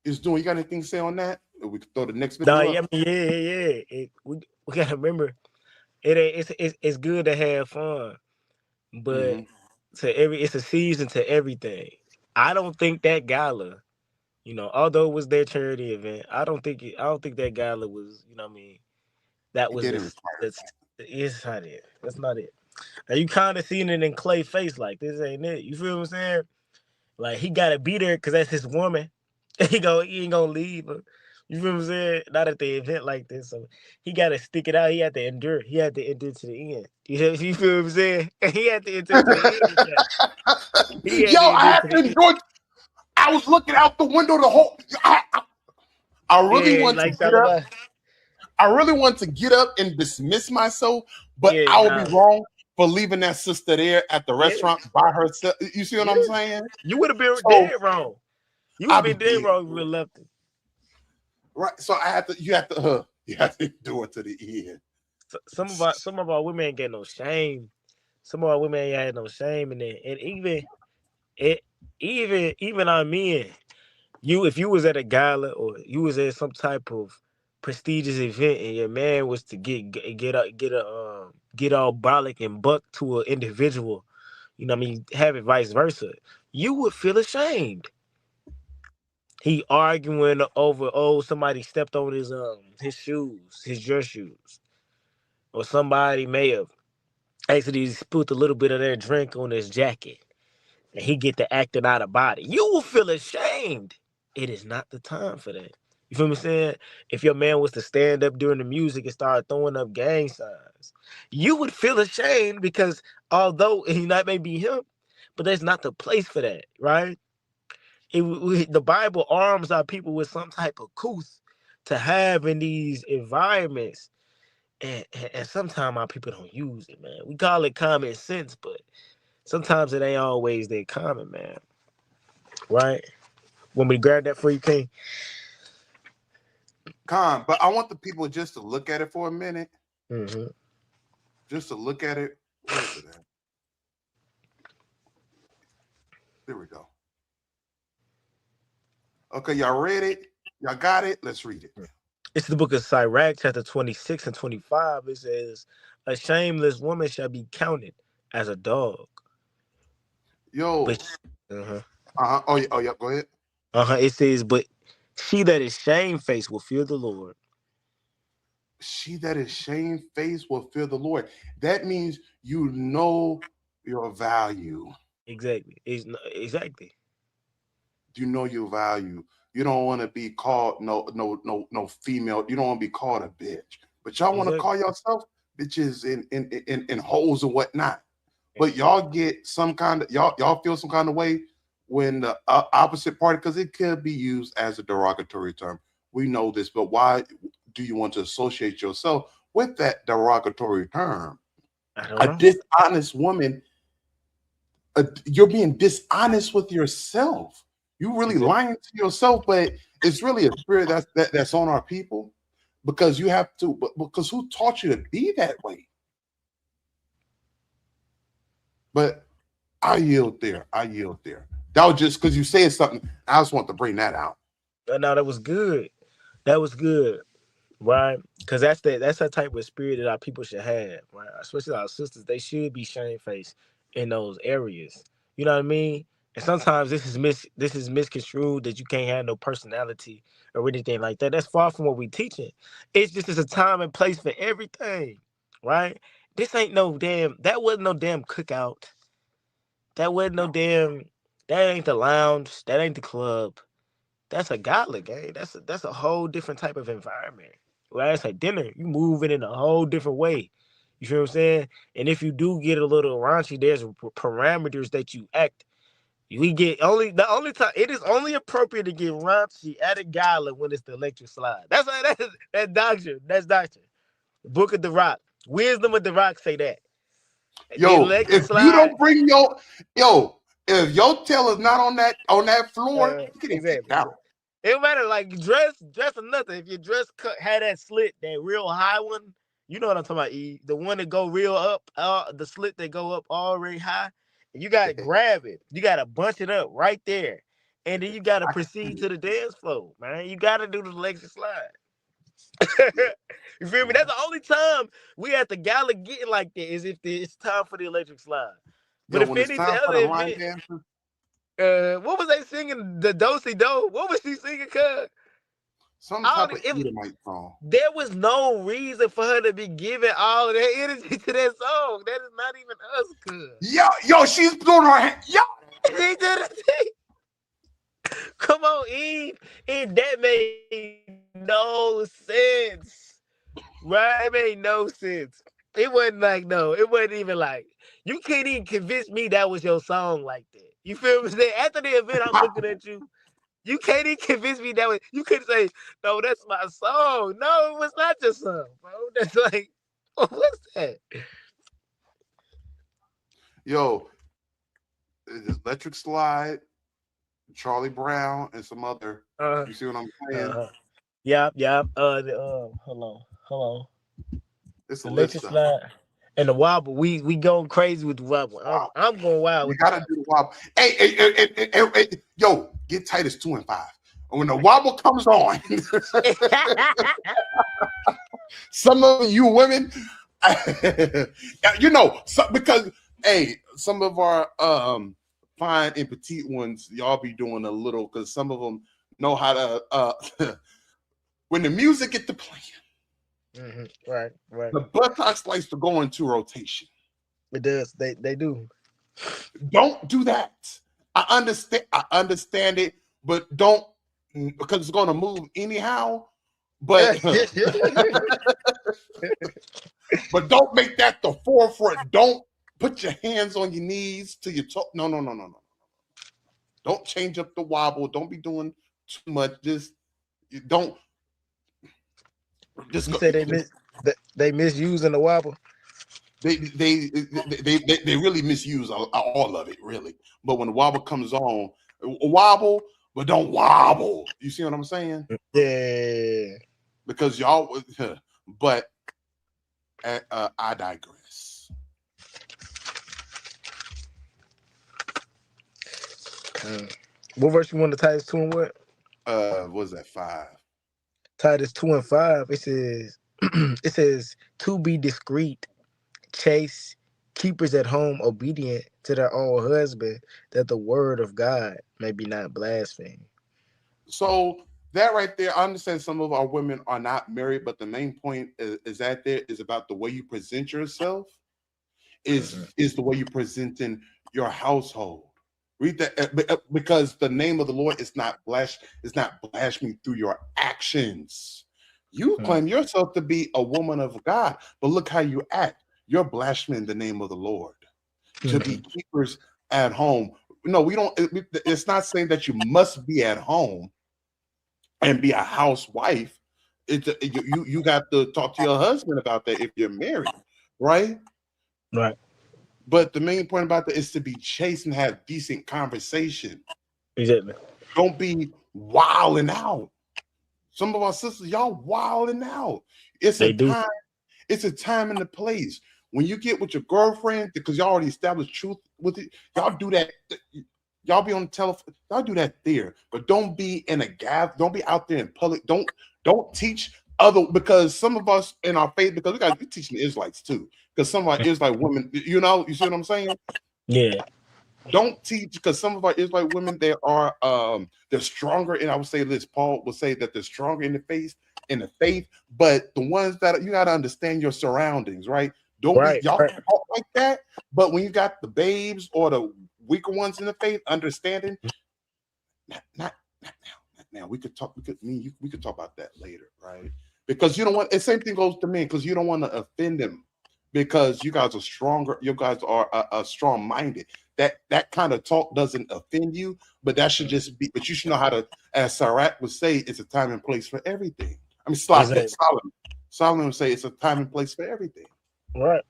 A: is doing. You got anything to say on that? We can throw the next video up.
B: We gotta remember it's good to have fun, but it's a season to everything. I don't think that gala, you know, although it was their charity event, I don't think that gala was, you know what I mean, that was it's not it. That's not it. Now you kind of seen it in Klay face, like this ain't it. You feel what I'm saying? Like he gotta be there because that's his woman. He ain't gonna leave her. You feel what I'm saying? Not at the event like this. So he gotta stick it out. He had to endure. He had to endure to the end. You feel what I'm saying? He had to endure to the end with that. He had
A: Yo,
B: to
A: I
B: endure
A: had
B: to
A: to
B: the end.
A: enjoy. I was looking out the window the whole. I really want to get up. I really want to get up and dismiss myself, but I would be wrong for leaving that sister there at the restaurant by herself. You see what I'm saying?
B: You would have been dead wrong. You would have been dead wrong if we left it.
A: Right. So you have to do it to the end.
B: Some of our women ain't get no shame. Some of our women ain't had no shame in it. And even our men, if you was at a gala or you was at some type of prestigious event and your man was to get all brolic and buck to an individual, you know what I mean, have it vice versa, you would feel ashamed. He arguing over somebody stepped on his shoes, his dress shoes, or somebody may have actually spilled a little bit of their drink on his jacket, and he get to acting out of body. You will feel ashamed. It is not the time for that. You feel me saying? If your man was to stand up during the music and start throwing up gang signs, you would feel ashamed because although he not may be him, but that's not the place for that, right? The Bible arms our people with some type of couth to have in these environments, and sometimes our people don't use it, man. We call it common sense, but sometimes it ain't always that common, man. Right? When we grab that for you, King.
A: But I want the people just to look at it for a minute. Just to look at it. Where is it at? There we go. Okay, y'all read it? Y'all got it? Let's read it.
B: It's the book of Sirach, chapter 26 and 25. It says, a shameless woman shall be counted as a dog.
A: Yo. Oh, yeah, go ahead.
B: It says, but she that is shamefaced will fear the Lord.
A: She that is shamefaced will fear the Lord. That means you know your value.
B: Exactly. Exactly.
A: You know your value. You don't want to be called no female. You don't want to be called a bitch. But y'all want to call yourself bitches in holes and whatnot. But y'all get some kind of y'all feel some kind of way when the opposite party, because it could be used as a derogatory term. We know this, but why do you want to associate yourself with that derogatory term? A dishonest woman, you're being dishonest with yourself. You really lying to yourself, but it's really a spirit that's on our people, because you have to. Because who taught you to be that way? But I yield there. That was just because you said something. I just want to bring that out.
B: No, that was good. Right? Because that's that type of spirit that our people should have, right? Especially our sisters. They should be shamefaced in those areas. You know what I mean? And sometimes this is misconstrued that you can't have no personality or anything like that. That's far from what we teaching. It's just a time and place for everything, right? This ain't that wasn't no damn cookout. That wasn't no damn. That ain't the lounge. That ain't the club. That's a gala game. That's a whole different type of environment. Well, that's a dinner. You moving in a whole different way. You feel what I'm saying? And if you do get a little raunchy, there's parameters that you act We get the only time it is only appropriate to get raunchy at a gala when it's the electric slide. That's doctrine. That's doctrine. Book of the Rock. Wisdom of the Rock say that. The
A: Yo,
B: electric
A: if you
B: slide.
A: don't bring if your tail is not on that floor, you can sit
B: Exactly.
A: down.
B: It don't matter, like dress or nothing. If your dress had that slit, that real high one, you know what I'm talking about, E. The one that go real up, the slit that go up already high. And you gotta grab it. You gotta bunch it up right there. And then you gotta
A: I can see
B: proceed
A: it.
B: to the dance floor, man. You gotta do the electric slide.
A: Yeah.
B: You feel me? That's the only time we at the gala getting like that is if it's time for the electric slide. But
A: Yo,
B: if
A: when it's
B: any
A: time for
B: other
A: the line
B: event,
A: dancer,
B: what was they singing? The Do-si Do? What was she singing, cuz?
A: some
B: I
A: type
B: don't
A: of
B: if
A: Edomite song.
B: there was no reason for her to be giving all of that energy to that song. That is not even us, cuz.
A: Yo, she's doing her hand. Yo,
B: He did it. Come on, Eve. And that made no sense. Right? It made no sense. It wasn't like, no, it wasn't even like, you can't even convince me that was your song like that. You feel me? After the event, I'm looking at you. You can't even convince me that was, you couldn't say, no, that's my song. No, it was not your song, bro. That's like, what's that?
A: yo, electric slide, Charlie Brown, and some other.
B: Uh,
A: You see what I'm saying?
B: uh, yeah, yeah. Hold on.
A: It's a
B: The
A: list
B: electric
A: of them.
B: slide and the wobble. We going crazy with the wobble.
A: Wow.
B: I'm going wild
A: You
B: with the
A: gotta
B: wobble.
A: do the wobble. Hey, yo, get Titus 2 and 5. And when the wobble comes on, some of you women, because some of our fine and petite ones, y'all be doing a little because some of them know how to when the music get to playing,
B: Right.
A: the buttocks likes to go into rotation.
B: It does. They do.
A: Don't do that. I understand it, but don't, because it's gonna move anyhow. But but don't make that the forefront. Don't put your hands on your knees to your toe. No. Don't change up the wobble. Don't be doing too much. Just you don't just
B: You
A: go.
B: say they misusing the wobble.
A: They really misuse all of it, really. But when the wobble comes on, wobble, but don't wobble. You see what I'm saying?
B: Yeah.
A: Because y'all, but I digress.
B: What verse you want? The Titus 2 and what?
A: What was that 5?
B: Titus 2 and 5. It says it says to be discreet, chaste, keepers at home, obedient to their own husband, that the word of God may be not blasphemed.
A: So that right there, I understand some of our women are not married, but the main point is that there is about the way you present yourself is the way you present in your household. Read that because the name of the Lord is not blasphemy through your actions. You claim yourself to be a woman of God, but look how you act. You're blaspheming the name of the Lord. To be keepers at home. No, we don't. It's not saying that you must be at home and be a housewife. You got to talk to your husband about that if you're married, right?
B: Right.
A: But the main point about that is to be chaste and have decent conversation.
B: Exactly.
A: Don't be wilding out. Some of our sisters, y'all wilding out. It's
B: They
A: a
B: do.
A: time. It's a time and a place. When you get with your girlfriend, because y'all already established truth with it, y'all do that. Y'all be on the telephone. Y'all do that there, but don't be in a gather. Don't be out there in public. Don't teach other, because some of us in our faith, because we teaching the Israelites too. Because some of our Israelite women, you see what I'm saying?
B: Yeah.
A: Don't teach, because some of our Israelite women, they're stronger. And I would say this, Paul would say that they're stronger in the faith, but the ones that you got to understand your surroundings, right? Don't be y'all talk like that. But when you got the babes or the weaker ones in the faith, understanding, not now. We could talk about that later, right? Because you don't want, the same thing goes to men, because you don't want to offend them. because you guys are stronger. You guys are strong-minded. That kind of talk doesn't offend you, but that should just be. But you should know how to, as Darak would say, it's a time and place for everything. I mean, Solomon would say it's a time and place for everything.
B: Right.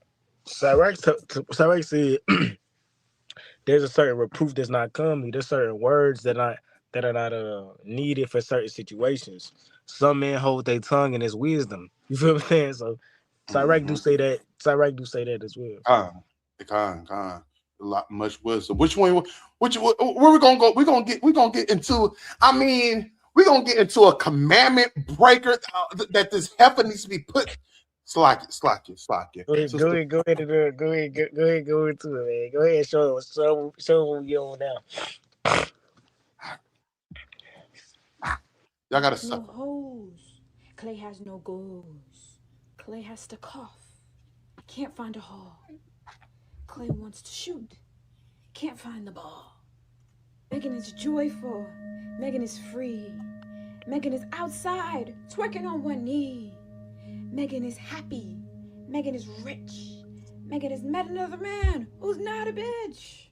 B: Darak said there's a certain reproof that's not coming. There's certain words that are not needed for certain situations. Some men hold their tongue in his wisdom. You feel what I'm saying? So Darak do say that. Darak do say that as well.
A: A lot much wisdom. Which one? Where we gonna go? We're gonna get into. I mean, we're gonna get into a commandment breaker that this heifer needs to be put. Slack it.
B: Go ahead into it, man. Go ahead, show what we on now.
A: Y'all gotta
C: no hoes. Klay has no goals. Klay has to cough. Can't find a hole. Klay wants to shoot. Can't find the ball. Megan is joyful. Megan is free. Megan is outside, twerking on one knee. Megan is happy. Megan is rich. Megan has met another man who's not a bitch.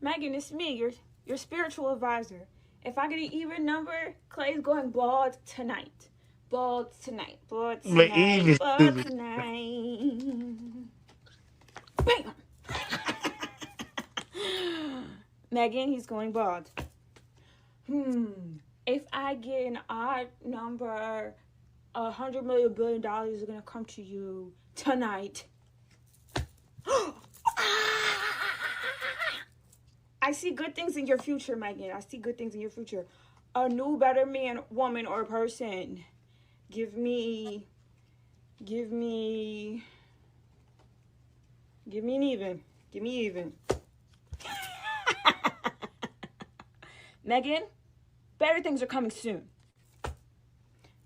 C: Megan, it's me, your spiritual advisor. If I get an even number, Klay's going bald tonight. Bald tonight. Bald tonight. Bald tonight. Bam! Megan, he's going bald. If I get an odd number, $100 million billion are gonna come to you tonight. I see good things in your future, Megan. I see good things in your future. A new, better man, woman, or person. Give me an even. Give me even. Megan, better things are coming soon.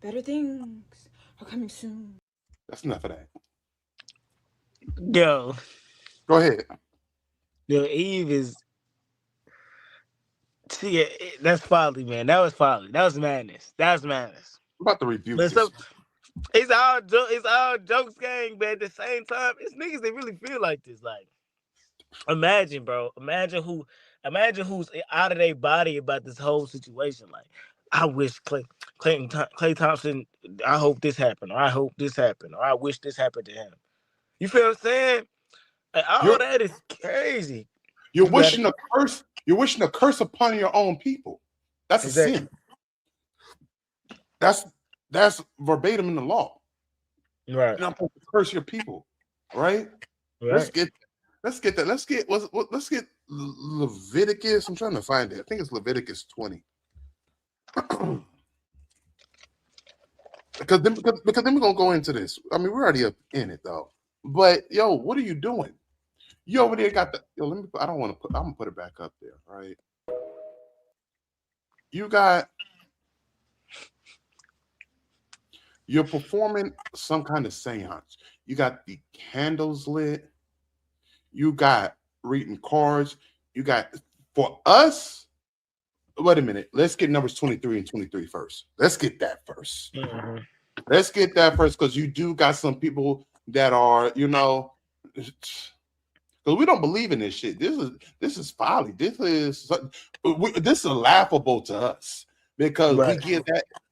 C: Better things are coming soon.
A: That's enough of that.
B: Yo.
A: Go ahead.
B: Yo, Eve is. See, that's folly, man. That was folly. That was madness. I'm
A: about to rebuke this.
B: So, it's all jokes, gang, but at the same time, it's niggas that really feel like this. Like, imagine, bro. Imagine who's out of their body about this whole situation. Like, I wish Klay Thompson, I hope this happened, or I hope this happened, or I wish this happened to him. You feel what I'm saying? Like, all that is crazy.
A: You're wishing a curse. You're wishing a curse upon your own people. That's a sin. That's verbatim in the law.
B: Right.
A: You're not supposed to curse your people. Right? Let's get Leviticus. I'm trying to find it. I think it's Leviticus 20. because then we're gonna go into this. I mean, we're already up in it though. But yo, what are you doing? You over there got the yo. I'm gonna put it back up there, right? You're performing some kind of seance. You got the candles lit. You got reading cards. You got, for us, wait a minute. Let's get numbers 23 and 23 first. Let's get that first.
B: Mm-hmm.
A: Let's get that first, because you do got some people that are, because we don't believe in this shit. This is folly. This is laughable to us, because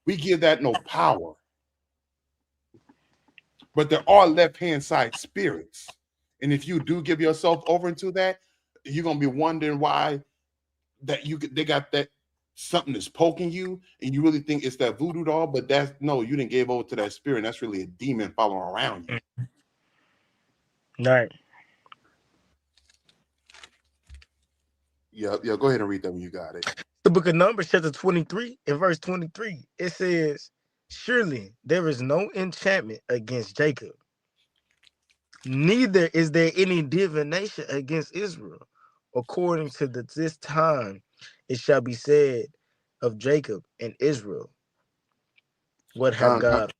A: we give that no power. But there are left-hand side spirits. And if you do give yourself over into that, you're gonna be wondering why they got that something that's poking you, and you really think it's that voodoo doll, but you didn't give over to that spirit, and that's really a demon following around you.
B: Right.
A: Yeah, go ahead and read that when you got it.
B: The book of Numbers, chapter 23, and verse 23, it says, "Surely there is no enchantment against Jacob, neither is there any divination against Israel. According to this time, it shall be said of Jacob and Israel, what have God."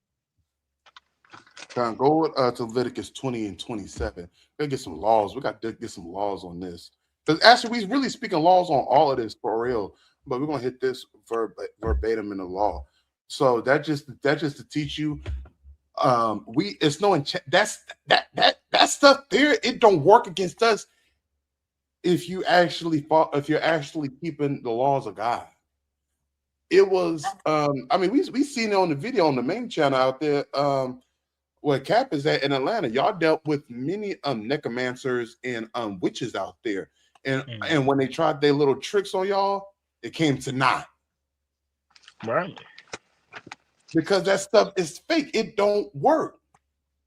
A: Go to Leviticus 20 and 27. We gotta get some laws. We got to get some laws on this. Because actually, we're really speaking laws on all of this for real. But we're gonna hit this verbatim in the law. So that just to teach you it's no that stuff there. It don't work against us if you're actually keeping the laws of God. It was I mean, we seen it on the video on the main channel out there, where Cap is at in Atlanta. Y'all dealt with many necromancers and witches out there, and when they tried their little tricks on y'all, it came to naught.
B: Right.
A: Because that stuff is fake. It don't work.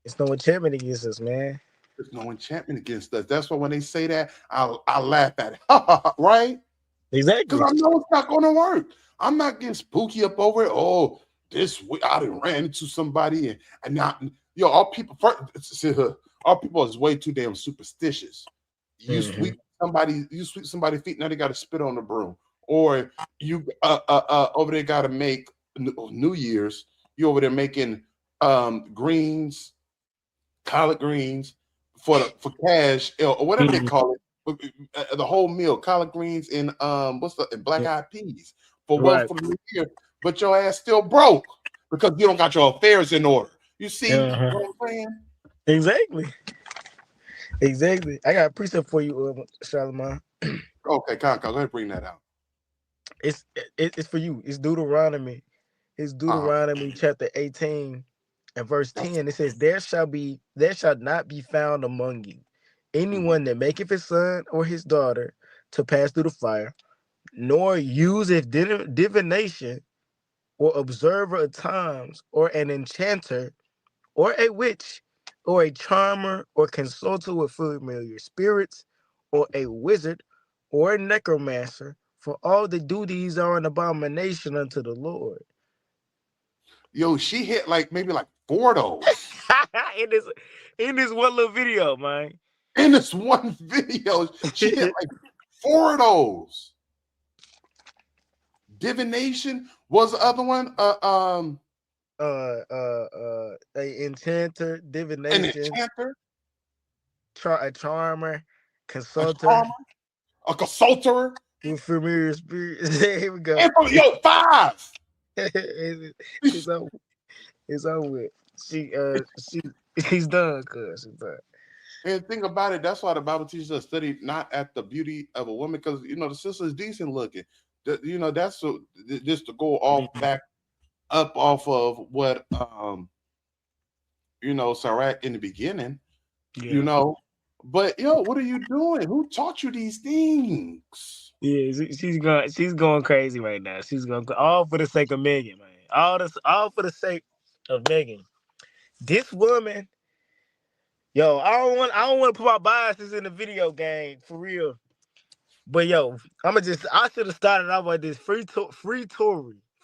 B: It's no enchantment against us, man.
A: There's no enchantment against us. That's why when they say that, I laugh at it. Right?
B: Exactly.
A: Because I know it's not going to work. I'm not getting spooky up over it. Oh, I done ran into somebody and not, all people is way too damn superstitious. You sweep somebody's feet, now they got to spit on the broom. Or you over there got to make New Year's, you over there making greens, collard greens for cash or whatever they call it, the whole meal, collard greens and black eyed peas for wealth for the new year, but your ass still broke because you don't got your affairs in order. You see what I'm saying?
B: Exactly. I got a precept for you, Shalamah.
A: Okay, go ahead and bring that out.
B: It's for you. It's Deuteronomy. It's Deuteronomy chapter 18 and verse 10. It says, there shall not be found among you anyone that maketh his son or his daughter to pass through the fire, nor useth divination, or observer of times, or an enchanter, or a witch, or a charmer, or consulter with familiar spirits, or a wizard, or a necromancer, for all that do these are an abomination unto the Lord.
A: Yo, she hit maybe 4 of those.
B: in this one little video, man.
A: In this one video, she hit 4 of those. Divination was the other one.
B: A enchanter, divination,
A: an enchanter,
B: a charmer, consulter,
A: a consulter
B: with familiar spirits. Here we go.
A: 5.
B: It's over with. She's done, cuz she's done.
A: And think about it, that's why the Bible teaches us study not at the beauty of a woman, because the sister's decent looking. That's just to go off back up off of what Sarak in the beginning. But what are you doing? Who taught you these things?
B: Yeah, she's going crazy right now. She's going all for the sake of Megan, man. All for the sake of Megan. This woman, I don't want to put my biases in the video game for real. But I should have started off with this free Tory.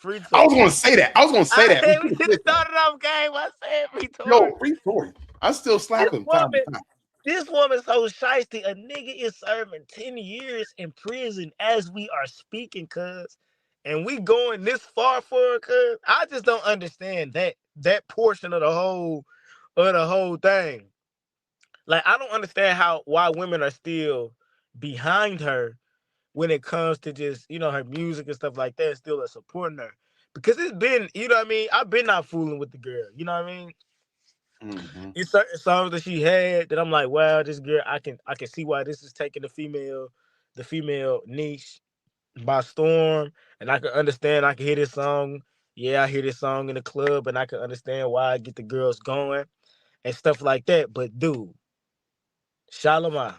A: I was gonna say that.
B: We should have started off game. I said free Tory.
A: Free Tory. I still slap him.
B: This woman's so shiesty. A nigga is serving 10 years in prison as we are speaking, cuz. And we going this far for her, cuz. I just don't understand that portion of the whole thing. I don't understand why women are still behind her when it comes to just, her music and stuff like that, still supporting her. Because it's been, I've been not fooling with the girl. You know what I mean? It's certain songs that she had that I'm like, wow, this girl, I can see why this is taking the female niche by storm. And I can understand, I can hear this song. Yeah, I hear this song in the club, and I can understand why I get the girls going and stuff like that. But dude, Shalamah,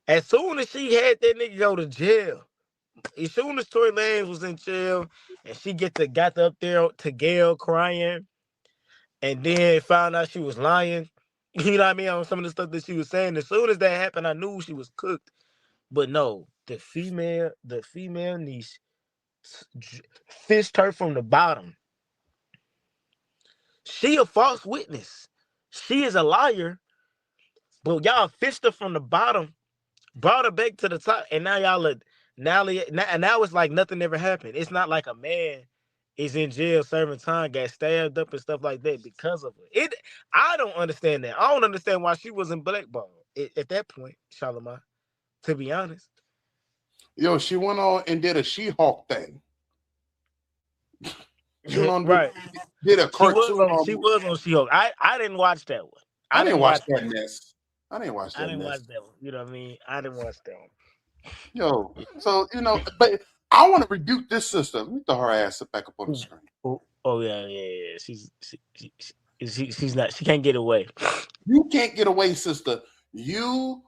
B: as soon as she had that nigga go to jail, as soon as Tory Lanez was in jail and she got up there to Gail crying, and then found out she was lying, you know what I mean, on some of the stuff that she was saying. As soon as that happened, I knew she was cooked. But no, the female niece fished her from the bottom. She a false witness. She is a liar. But y'all fished her from the bottom, brought her back to the top, and now now it's like nothing ever happened. It's not like a man is in jail serving time, got stabbed up and stuff like that because of it. I don't understand that. I don't understand why she wasn't blackballed at that point, Shalamah, to be honest.
A: She went on and did a She-Hulk thing. June
B: Right.
A: did a
B: She was
A: cartoon
B: on. She was on She-Hulk. I didn't watch that one.
A: I didn't watch that mess. I didn't watch that mess.
B: Watch that one. You know what I mean? I didn't watch that one.
A: Yo, so but I want to rebuke this sister. Let me throw her ass back up on the screen.
B: Oh yeah. She's not. She can't get away.
A: You can't get away, sister. You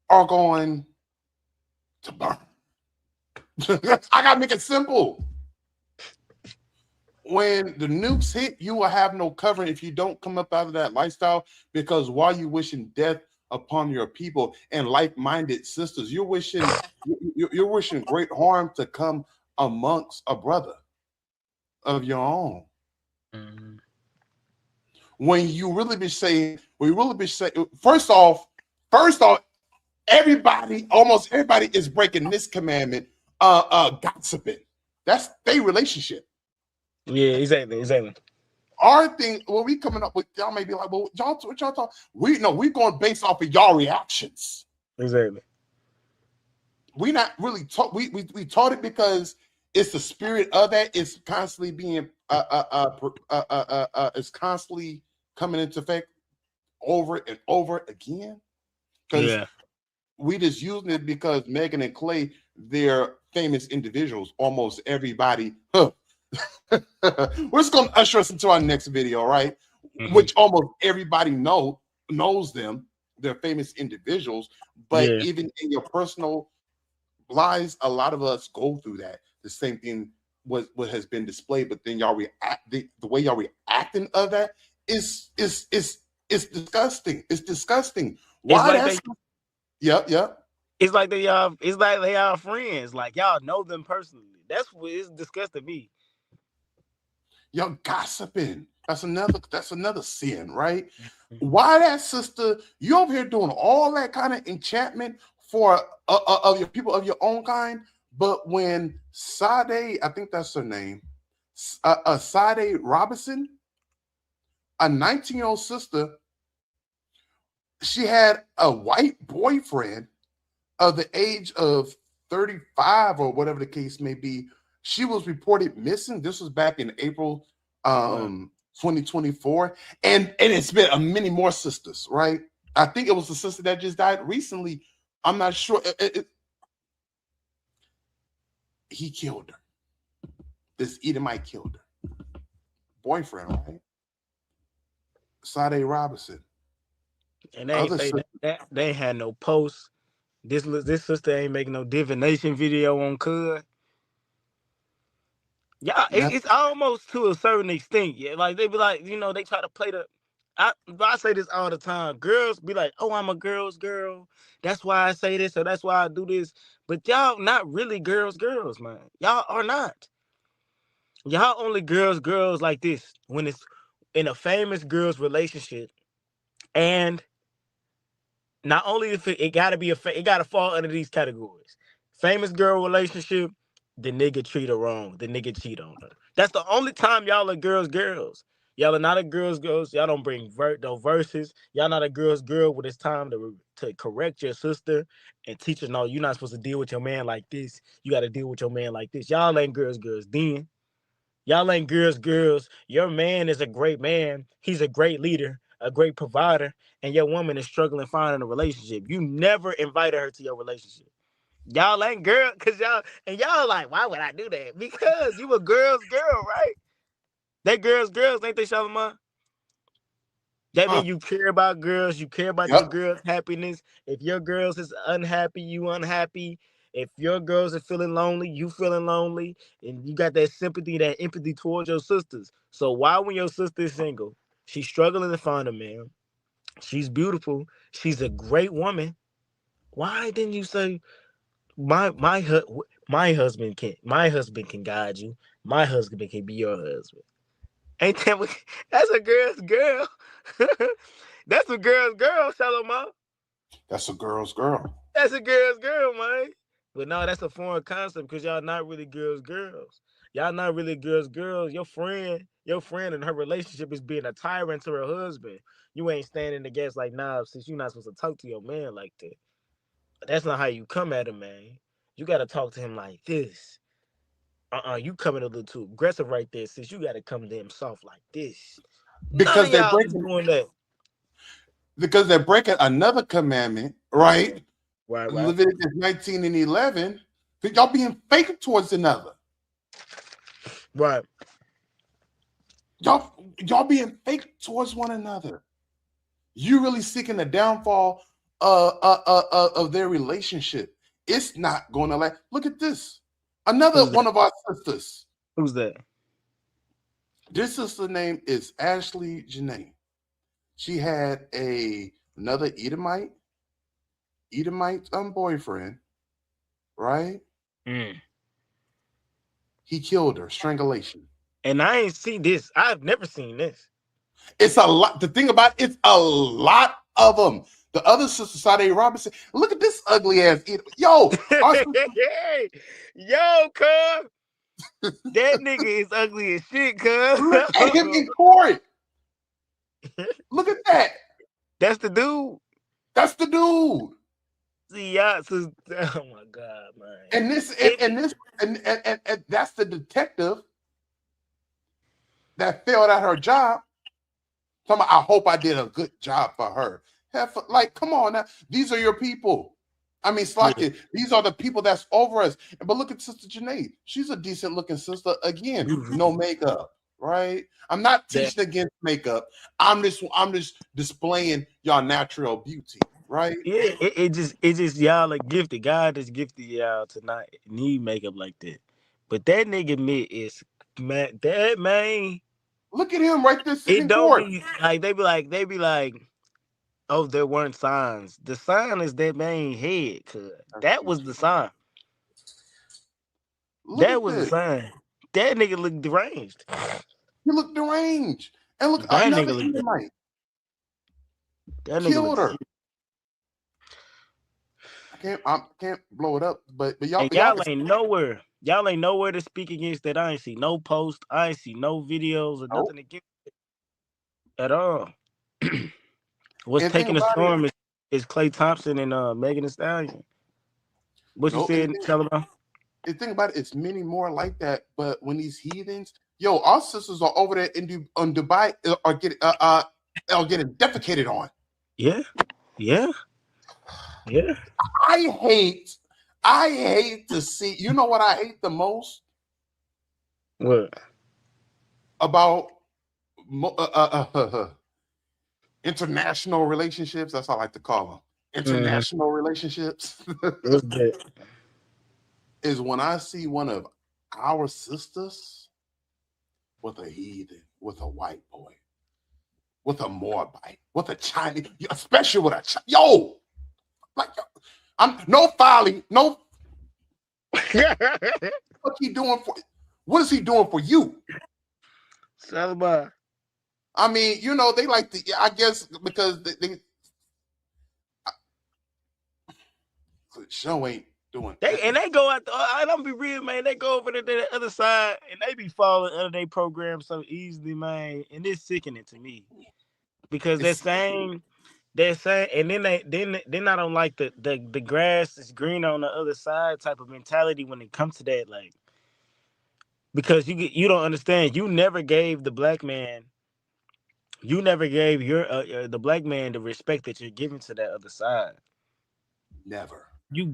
A: are going to burn. I gotta make it simple. When the nukes hit, you will have no covering if you don't come up out of that lifestyle. Because while you wishing death upon your people and like-minded sisters, you're wishing great harm to come amongst a brother of your own.
B: Mm-hmm.
A: When you really be saying, first off, almost everybody is breaking this commandment, gossiping. That's their relationship.
B: Yeah, exactly.
A: Our thing, when we coming up with, y'all may be like, well, y'all, what y'all talk? We're going based off of y'all reactions.
B: Exactly.
A: We not really taught. We taught it because it's the spirit of that. It's constantly being it's constantly coming into effect over and over again. Because we just using it because Megan and Klay, they're famous individuals. Almost everybody. We're just gonna usher us into our next video, right? Mm-hmm. Which almost everybody knows them. They're famous individuals, but even in your personal lives, a lot of us go through that. The same thing what has been displayed, but then y'all react the way y'all reacting of that is disgusting. It's disgusting. Why? Yep.
B: It's like they are friends. Like y'all know them personally. That's what is disgusting me.
A: Y'all gossiping. That's another sin, right? Why that sister? You over here doing all that kind of enchantment for of your people of your own kind, but when Sade, I think that's her name, Sade Robinson, a 19-year-old sister, she had a white boyfriend of the age of 35 or whatever the case may be. She was reported missing. This was back in April 2024. And it's been many more sisters, right? I think it was the sister that just died recently. I'm not sure. He killed her. This Edomite killed her. Boyfriend, right? Sade Robinson.
B: And they ain't had no posts. This sister ain't making no divination video on Cud. Yeah, it's almost to a certain extent. Yeah, like they be like, they try to play the. I say this all the time. Girls be like, "Oh, I'm a girl's girl. That's why I say this, or that's why I do this." But y'all not really girls, man. Y'all are not. Y'all only girls like this when it's in a famous girl's relationship, and not only if it gotta fall under these categories. Famous girl relationship, the nigga treat her wrong. The nigga cheat on her. That's the only time y'all are girls. Y'all are not a girls. Y'all don't bring no verses. Y'all not a girl when it's time to correct your sister and teach her, no, you're not supposed to deal with your man like this. You got to deal with your man like this. Y'all ain't girls then. Y'all ain't girls. Your man is a great man. He's a great leader, a great provider, and your woman is struggling finding a relationship. You never invited her to your relationship. Y'all ain't girl, cause y'all like, why would I do that? Because you a girl, right? They girls, ain't they, Shalamah? That mean you care about girls. You care about your girls' happiness. If your girls is unhappy, you unhappy. If your girls are feeling lonely, you feeling lonely. And you got that sympathy, that empathy towards your sisters. So why when your sister is single, she's struggling to find a man, she's beautiful, she's a great woman, why didn't you say, my husband can guide you. My husband can be your husband. Ain't that what, that's a girl's girl. That's a girl's girl, Shalamah.
A: That's a girl's girl.
B: That's a girl's girl, man. But no, that's a foreign concept because y'all not really girls. Y'all not really girls. Your friend in her relationship is being a tyrant to her husband. You ain't standing against like, nah, since you're not supposed to talk to your man like that. But that's not how you come at him, man. You got to talk to him like this. You coming a little too aggressive right there, sis. You got to come damn soft like this. None
A: because
B: of
A: they're
B: y'all is
A: breaking
B: doing that.
A: because they're breaking another commandment, right?
B: Right.
A: Leviticus 19 and 11. Y'all being fake towards another.
B: Right.
A: Y'all being fake towards one another. You really seeking the downfall of their relationship. It's not going to last. Look at this. Another one of our sisters.
B: Who's that?
A: This sister name is Ashley Janae. She had another Edomite boyfriend, right? He killed her, strangulation.
B: And I ain't seen this. I've never seen this.
A: It's a lot. The thing about it's a lot of them. The other sister, Sade Robinson, look at this ugly ass. Yo,
B: yo, cuz. That nigga is ugly as shit, cuz.
A: Look at him in court. Look at that.
B: That's the dude.
A: That's the dude.
B: See, y'all, oh my God, man.
A: And that's the detective that failed at her job. I hope I did a good job for her. Like, come on now. These are your people. I mean, these are the people that's over us. But look at Sister Janae. She's a decent looking sister. Again, no makeup, right? I'm not teaching against makeup. I'm just displaying y'all natural beauty, right?
B: Yeah, it just y'all are gifted. God is gifted y'all to not need makeup like that. But that nigga Mitt is that man.
A: Look at him right there sitting
B: It
A: in
B: don't
A: court.
B: be like they be like, oh, there weren't signs. The sign is that man head, cuz that was the sign. That was the sign. That nigga looked deranged.
A: He looked deranged. And look,
B: that
A: another
B: nigga
A: Edomite.
B: That nigga
A: killed her. I can't blow it up, but y'all
B: ain't nowhere. Y'all ain't nowhere to speak against that. I ain't see no post. I ain't see no videos or nothing against it at all. What's taking the storm is Klay Thompson and Megan and Stallion. What you said, Shalamah?
A: The thing about it, it's many more like that. But when these heathens, our sisters are over there in Dubai are getting defecated on.
B: Yeah.
A: I hate to see. You know what I hate the most?
B: What?
A: About international relationships. That's what I like to call them. International relationships.
B: What's that?
A: Is when I see one of our sisters with a heathen, with a white boy, with a Moabite, with a Chinese, especially with a like I'm no folly, no. What he doing for? What is he doing for you?
B: Shalamah.
A: I mean, they like to. I guess because they the show ain't doing.
B: They go out. I don't be real, man. They go over to the other side and they be falling under their program so easily, man. And it's sickening to me because they're saying, and then I don't like the grass is green on the other side type of mentality when it comes to that, like, because you don't understand. You never gave the black man. You never gave the black man the respect that you're giving to that other side.
A: Never.
B: You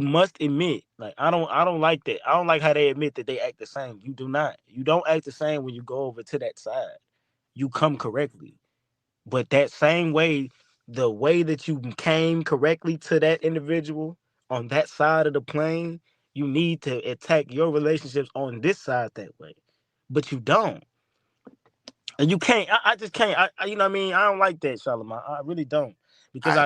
B: must admit, like, I don't like that. I don't like how they admit that they act the same. You do not. You don't act the same when you go over to that side. You come correctly. But that same way, the way that you came correctly to that individual on that side of the plane, you need to attack your relationships on this side that way. But you don't. And you can't. I just can't. You know what I mean? I don't like that, Shalamah. I really don't. Because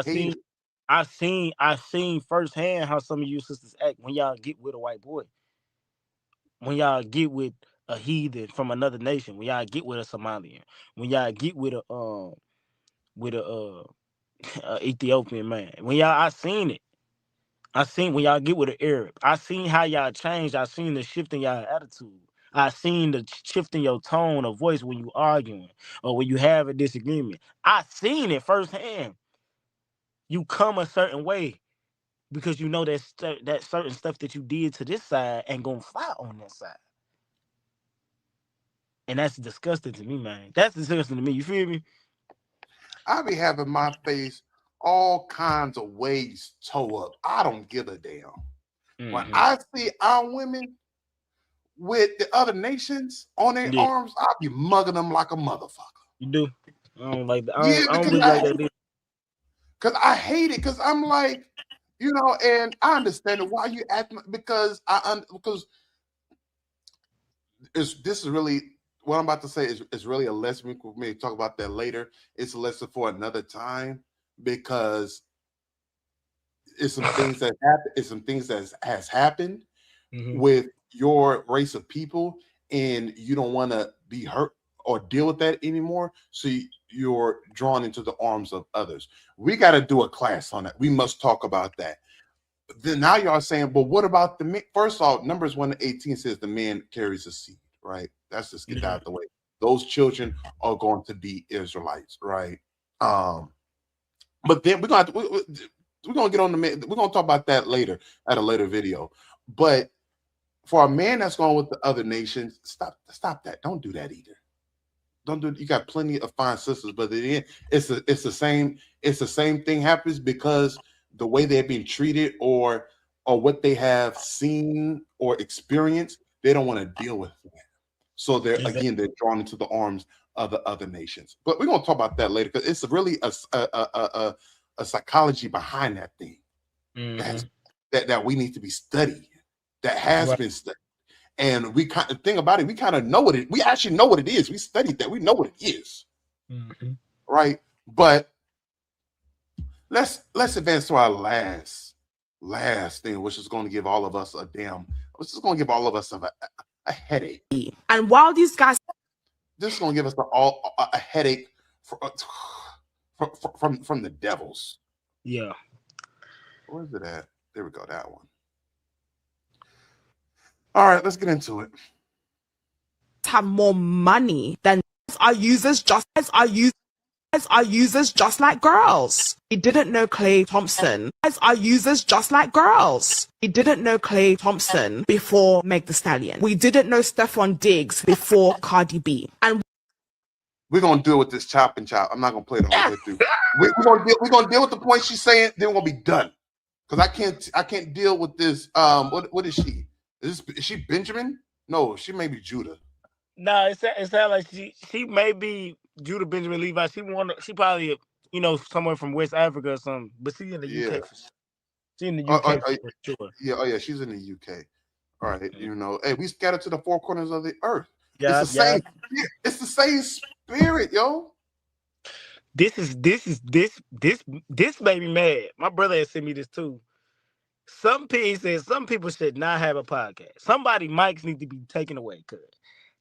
B: I seen firsthand how some of you sisters act when y'all get with a white boy. When y'all get with a heathen from another nation. When y'all get with a Somalian. When y'all get with a Ethiopian man. I seen it. I seen when y'all get with an Arab. I seen how y'all change. I seen the shift in y'all attitude. I seen the shift in your tone of voice when you arguing or when you have a disagreement. I seen it firsthand. You come a certain way because you know that certain stuff that you did to this side ain't gonna fly on that side. And that's disgusting to me, man. That's disgusting to me. You feel me?
A: I be having my face all kinds of ways toe up. I don't give a damn. When I see our women with the other nations on their arms, I'll be mugging them like a motherfucker.
B: You do? I don't like that.
A: Yeah,
B: I don't really like that.
A: Because I hate it. Because I'm like, you know, and I understand why you acting, because this is really what I'm about to say is really a lesson. We may talk about that later. It's a lesson for another time, because it's some things that happen. It's some things that has happened with your race of people, and you don't want to be hurt or deal with that anymore. So you're drawn into the arms of others. We got to do a class on that. We must talk about that. Then now y'all saying, but what about the men? First off, Numbers 1:18 says the man carries a seed, right? That's just get out of the way. Those children are going to be Israelites, right? But then we're gonna get on the man. We're gonna talk about that later at a later video. But for a man that's going with the other nations, stop that. Don't do that either. Don't do it. You got plenty of fine sisters, but it's the same thing happens because the way they're being treated or what they have seen or experienced, they don't want to deal with that. So they're drawn into the arms of the other nations. But we're gonna talk about that later, because it's really a psychology behind that thing that we need to be studied. That has been studied, and we kind of think about it. We kind of know we actually know what it is. We studied that. We know what it is, right? But let's advance to our last thing, which is going to give all of us a headache.
D: And while these guys,
A: this is going to give us a headache from the devils.
B: Yeah.
A: Where's it at? There we go. That one. All right, let's get into it.
D: Have more money than are users just like girls. We didn't know Klay Thompson. Are users just like girls. We didn't know Klay Thompson before Meg the Stallion. We didn't know Stephon Diggs before Cardi B. And
A: we're gonna deal with this chop and chop. I'm not gonna play it all the way through. We're gonna deal with the point she's saying. Then we're gonna be done, because I can't deal with this. What is she? Is she Benjamin? No, she may be Judah.
B: No, it sounds like she may be Judah Benjamin Levi. She probably somewhere from West Africa or something. But she's in the UK. She's in the UK for sure.
A: Yeah, she's in the UK. All right, hey, we scattered to the four corners of the earth.
B: Yeah,
A: it's the same. It's the same spirit, yo.
B: This made me mad. My brother had sent me this too. Some people should not have a podcast. Somebody mics need to be taken away,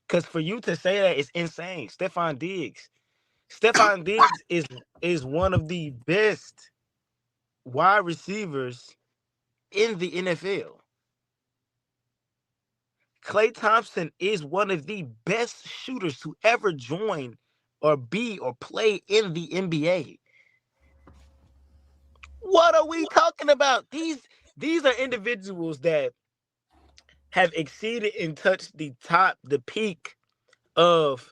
B: because for you to say that is insane. Stephon Diggs is one of the best wide receivers in the NFL. Klay Thompson is one of the best shooters to ever join or be or play in the NBA. What are we talking about? These are individuals that have exceeded and touched the peak of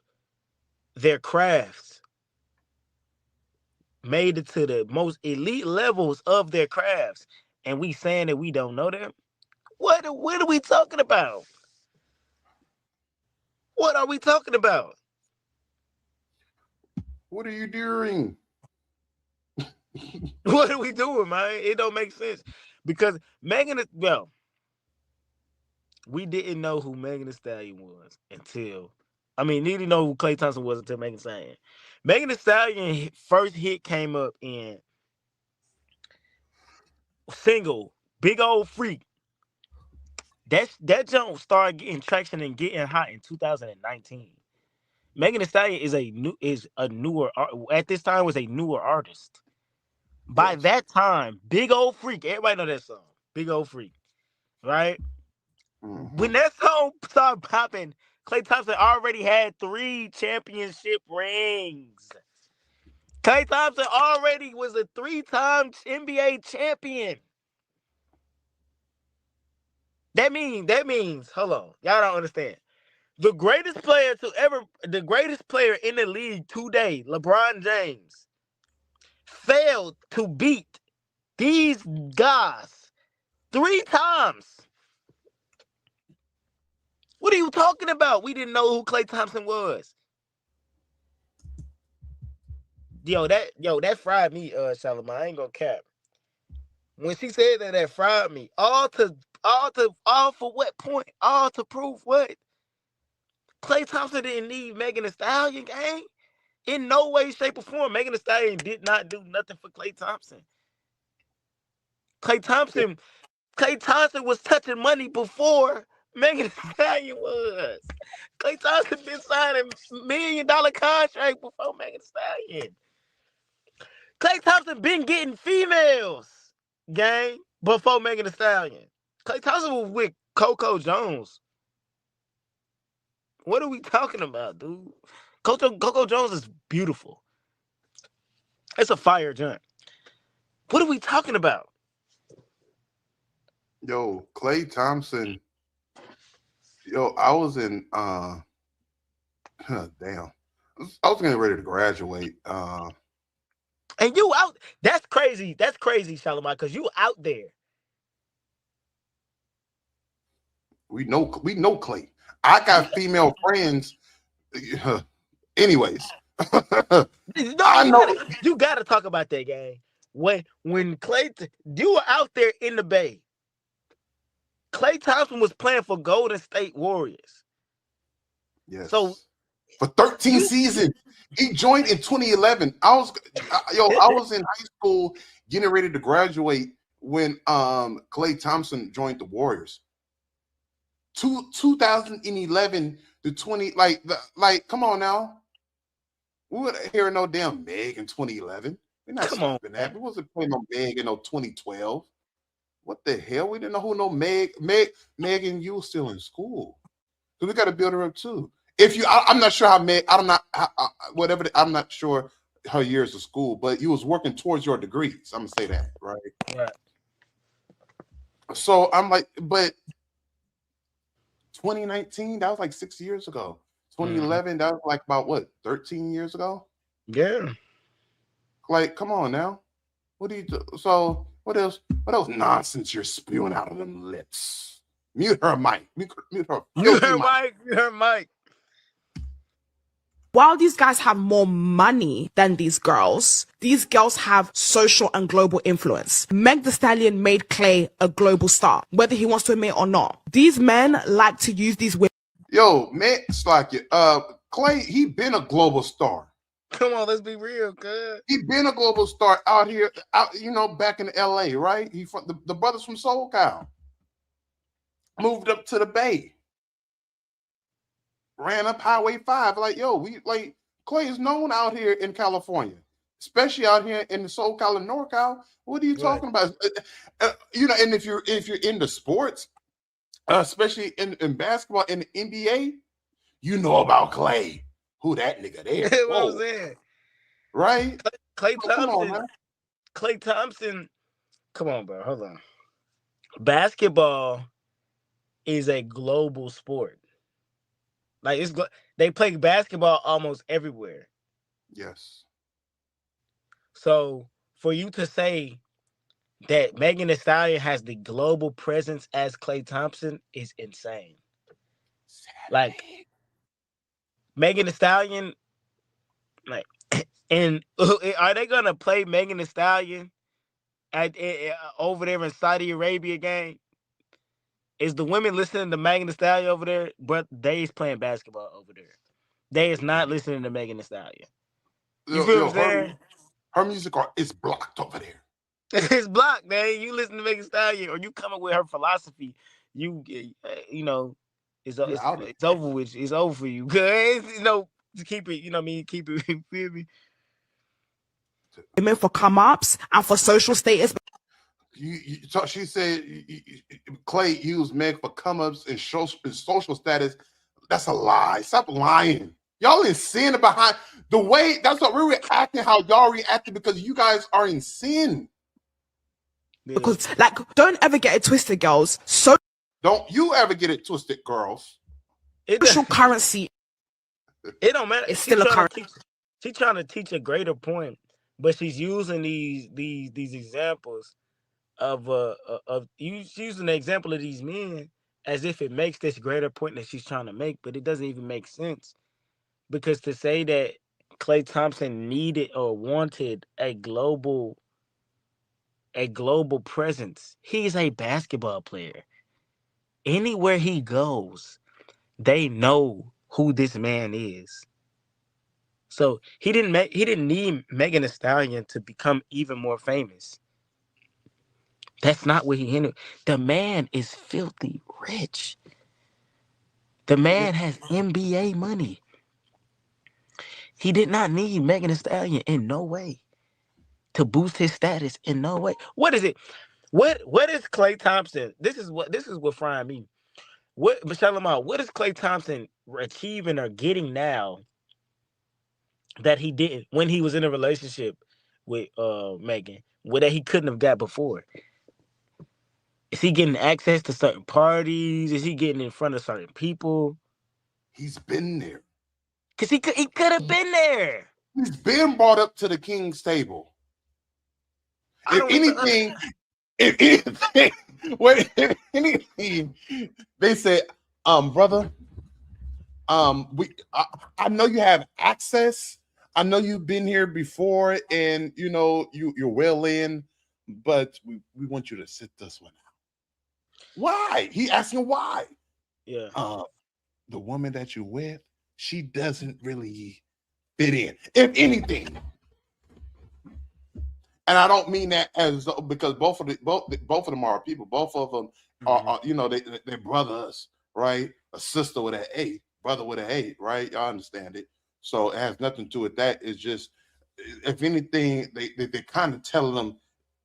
B: their crafts, made it to the most elite levels of their crafts, and we saying that we don't know them? What are we talking about? What are we talking about?
A: What are you doing?
B: What are we doing, man? It don't make sense, because we didn't know who Megan Thee Stallion was until, didn't know who Klay Thompson was until Megan Thee Stallion. Megan Thee Stallion first hit came up in single Big Old Freak. That jump started getting traction and getting hot in 2019. Megan Thee Stallion at this time was a newer artist. By that time, Big Old Freak, everybody know that song, Big Old Freak, right? When that song started popping, Klay Thompson already had 3 championship rings. Klay Thompson already was a 3-time NBA champion. That means, hold on, y'all don't understand. The greatest player in the league today, LeBron James, failed to beat these guys 3 times. What are you talking about? We didn't know who Klay Thompson was. Yo, that fried me, Shalamah. I ain't gonna cap. When she said that fried me. All for what point? All to prove what? Klay Thompson didn't need Megan Thee Stallion, gang. In no way, shape, or form. Megan Thee Stallion did not do nothing for Klay Thompson. Klay Thompson was touching money before Megan Thee Stallion was. Klay Thompson been signing $1 million contract before Megan Thee Stallion. Klay Thompson been getting females, gang, before Megan Thee Stallion. Klay Thompson was with Coco Jones. What are we talking about, dude? Coco Jones is beautiful. It's a fire joint. What are we talking about?
A: Yo, Klay Thompson. Yo, I was in damn. I was getting ready to graduate.
B: And you out. That's crazy. That's crazy, Shalamah, because you out there.
A: We know Klay. I got female friends. Anyways.
B: I know you gotta talk about that game. When Klay, you were out there in the Bay. Klay Thompson was playing for Golden State Warriors.
A: Yes.
B: So
A: for 13 seasons, he joined in 2011. I was in high school getting ready to graduate when Klay Thompson joined the Warriors. 2011 to 20, like come on now. We weren't hearing no damn Meg in 2011. We're not skipping that. We wasn't playing no Meg in no 2012. What the hell? We didn't know who no Meg and you were still in school. So we got to build her up too. I'm not sure how Meg, I'm not sure her years of school, but you was working towards your degrees. I'm gonna say that, right?
B: Right.
A: So I'm like, but 2019, that was like 6 years ago. 2011, that was like about what, 13 years ago?
B: Yeah.
A: Like, come on now. What do you do? So what else nonsense you're spewing out of them lips? Mute her mic. Mute her
B: mic.
D: While these guys have more money than these girls have social and global influence. Meg Thee Stallion made Klay a global star, whether he wants to admit or not. These men like to use these women.
A: Yo, man, Klay, he been a global star.
B: Come on, let's be real, cuz.
A: He been a global star out here, back in LA, right? He from the brothers from SoCal. Moved up to the Bay. Ran up Highway 5. Like, yo, Klay is known out here in California, especially out here in the SoCal and NorCal. What are you talking about? And if you're into sports, especially in basketball in the NBA, you know about Klay. Who that nigga there?
B: What I'm saying?
A: Right?
B: Klay Thompson. Klay Thompson. Come on, bro. Hold on. Basketball is a global sport. Like they play basketball almost everywhere.
A: Yes.
B: So for you to say that Megan Thee Stallion has the global presence as Klay Thompson is insane. Like Megan Thee Stallion, like, and are they gonna play Megan Thee Stallion over there in Saudi Arabia game? Is the women listening to Megan Thee Stallion over there? But they is playing basketball over there. They is not listening to Megan Thee Stallion. You feel what I'm saying?
A: Her music is blocked over there.
B: It's blocked, man. You listen to Megan Thee Stallion or you come up with her philosophy, it's over with. It's over for you. To keep it, keep it, you feel me?
D: Women for come-ups and for social status.
A: She said Klay used Meg for come-ups and social status. That's a lie. Stop lying. Y'all in sin behind the way. That's what we're reacting. How y'all reacting because you guys are in sin.
B: Yeah.
D: Because don't ever get it twisted, girls. So
A: don't you ever get it twisted, girls.
D: social currency
B: It don't matter.
D: is still a currency.
B: She's trying to teach a greater point, but she's using these examples she's using the example of these men as if it makes this greater point that she's trying to make, but it doesn't even make sense. Because to say that Klay Thompson needed or wanted a global presence, he's a basketball player. Anywhere he goes, they know who this man is. So he didn't need Megan Thee Stallion to become even more famous. That's not what he hindered. The man is filthy rich. The man has NBA money. He did not need Megan Thee Stallion in no way to boost his status in no way. What is it? What is Klay Thompson? This is what frying me. Shalamah, what is Klay Thompson achieving or getting now that he didn't when he was in a relationship with Megan, that he couldn't have got before? Is he getting access to certain parties? Is he getting in front of certain people?
A: He's been there.
B: Because he could have been there.
A: He's been brought up to the king's table. If anything, they said, brother, I know you have access. I know you've been here before, and you know you're well in, but we want you to sit this one out. Why? He asking why.
B: Yeah.
A: The woman that you're with, she doesn't really fit in. If anything, and I don't mean that as because both of them are people. Both of them are they're brothers, right? A sister with an A, brother with an A, right? Y'all understand it. So it has nothing to do with that. It's just, if anything, they kind of telling them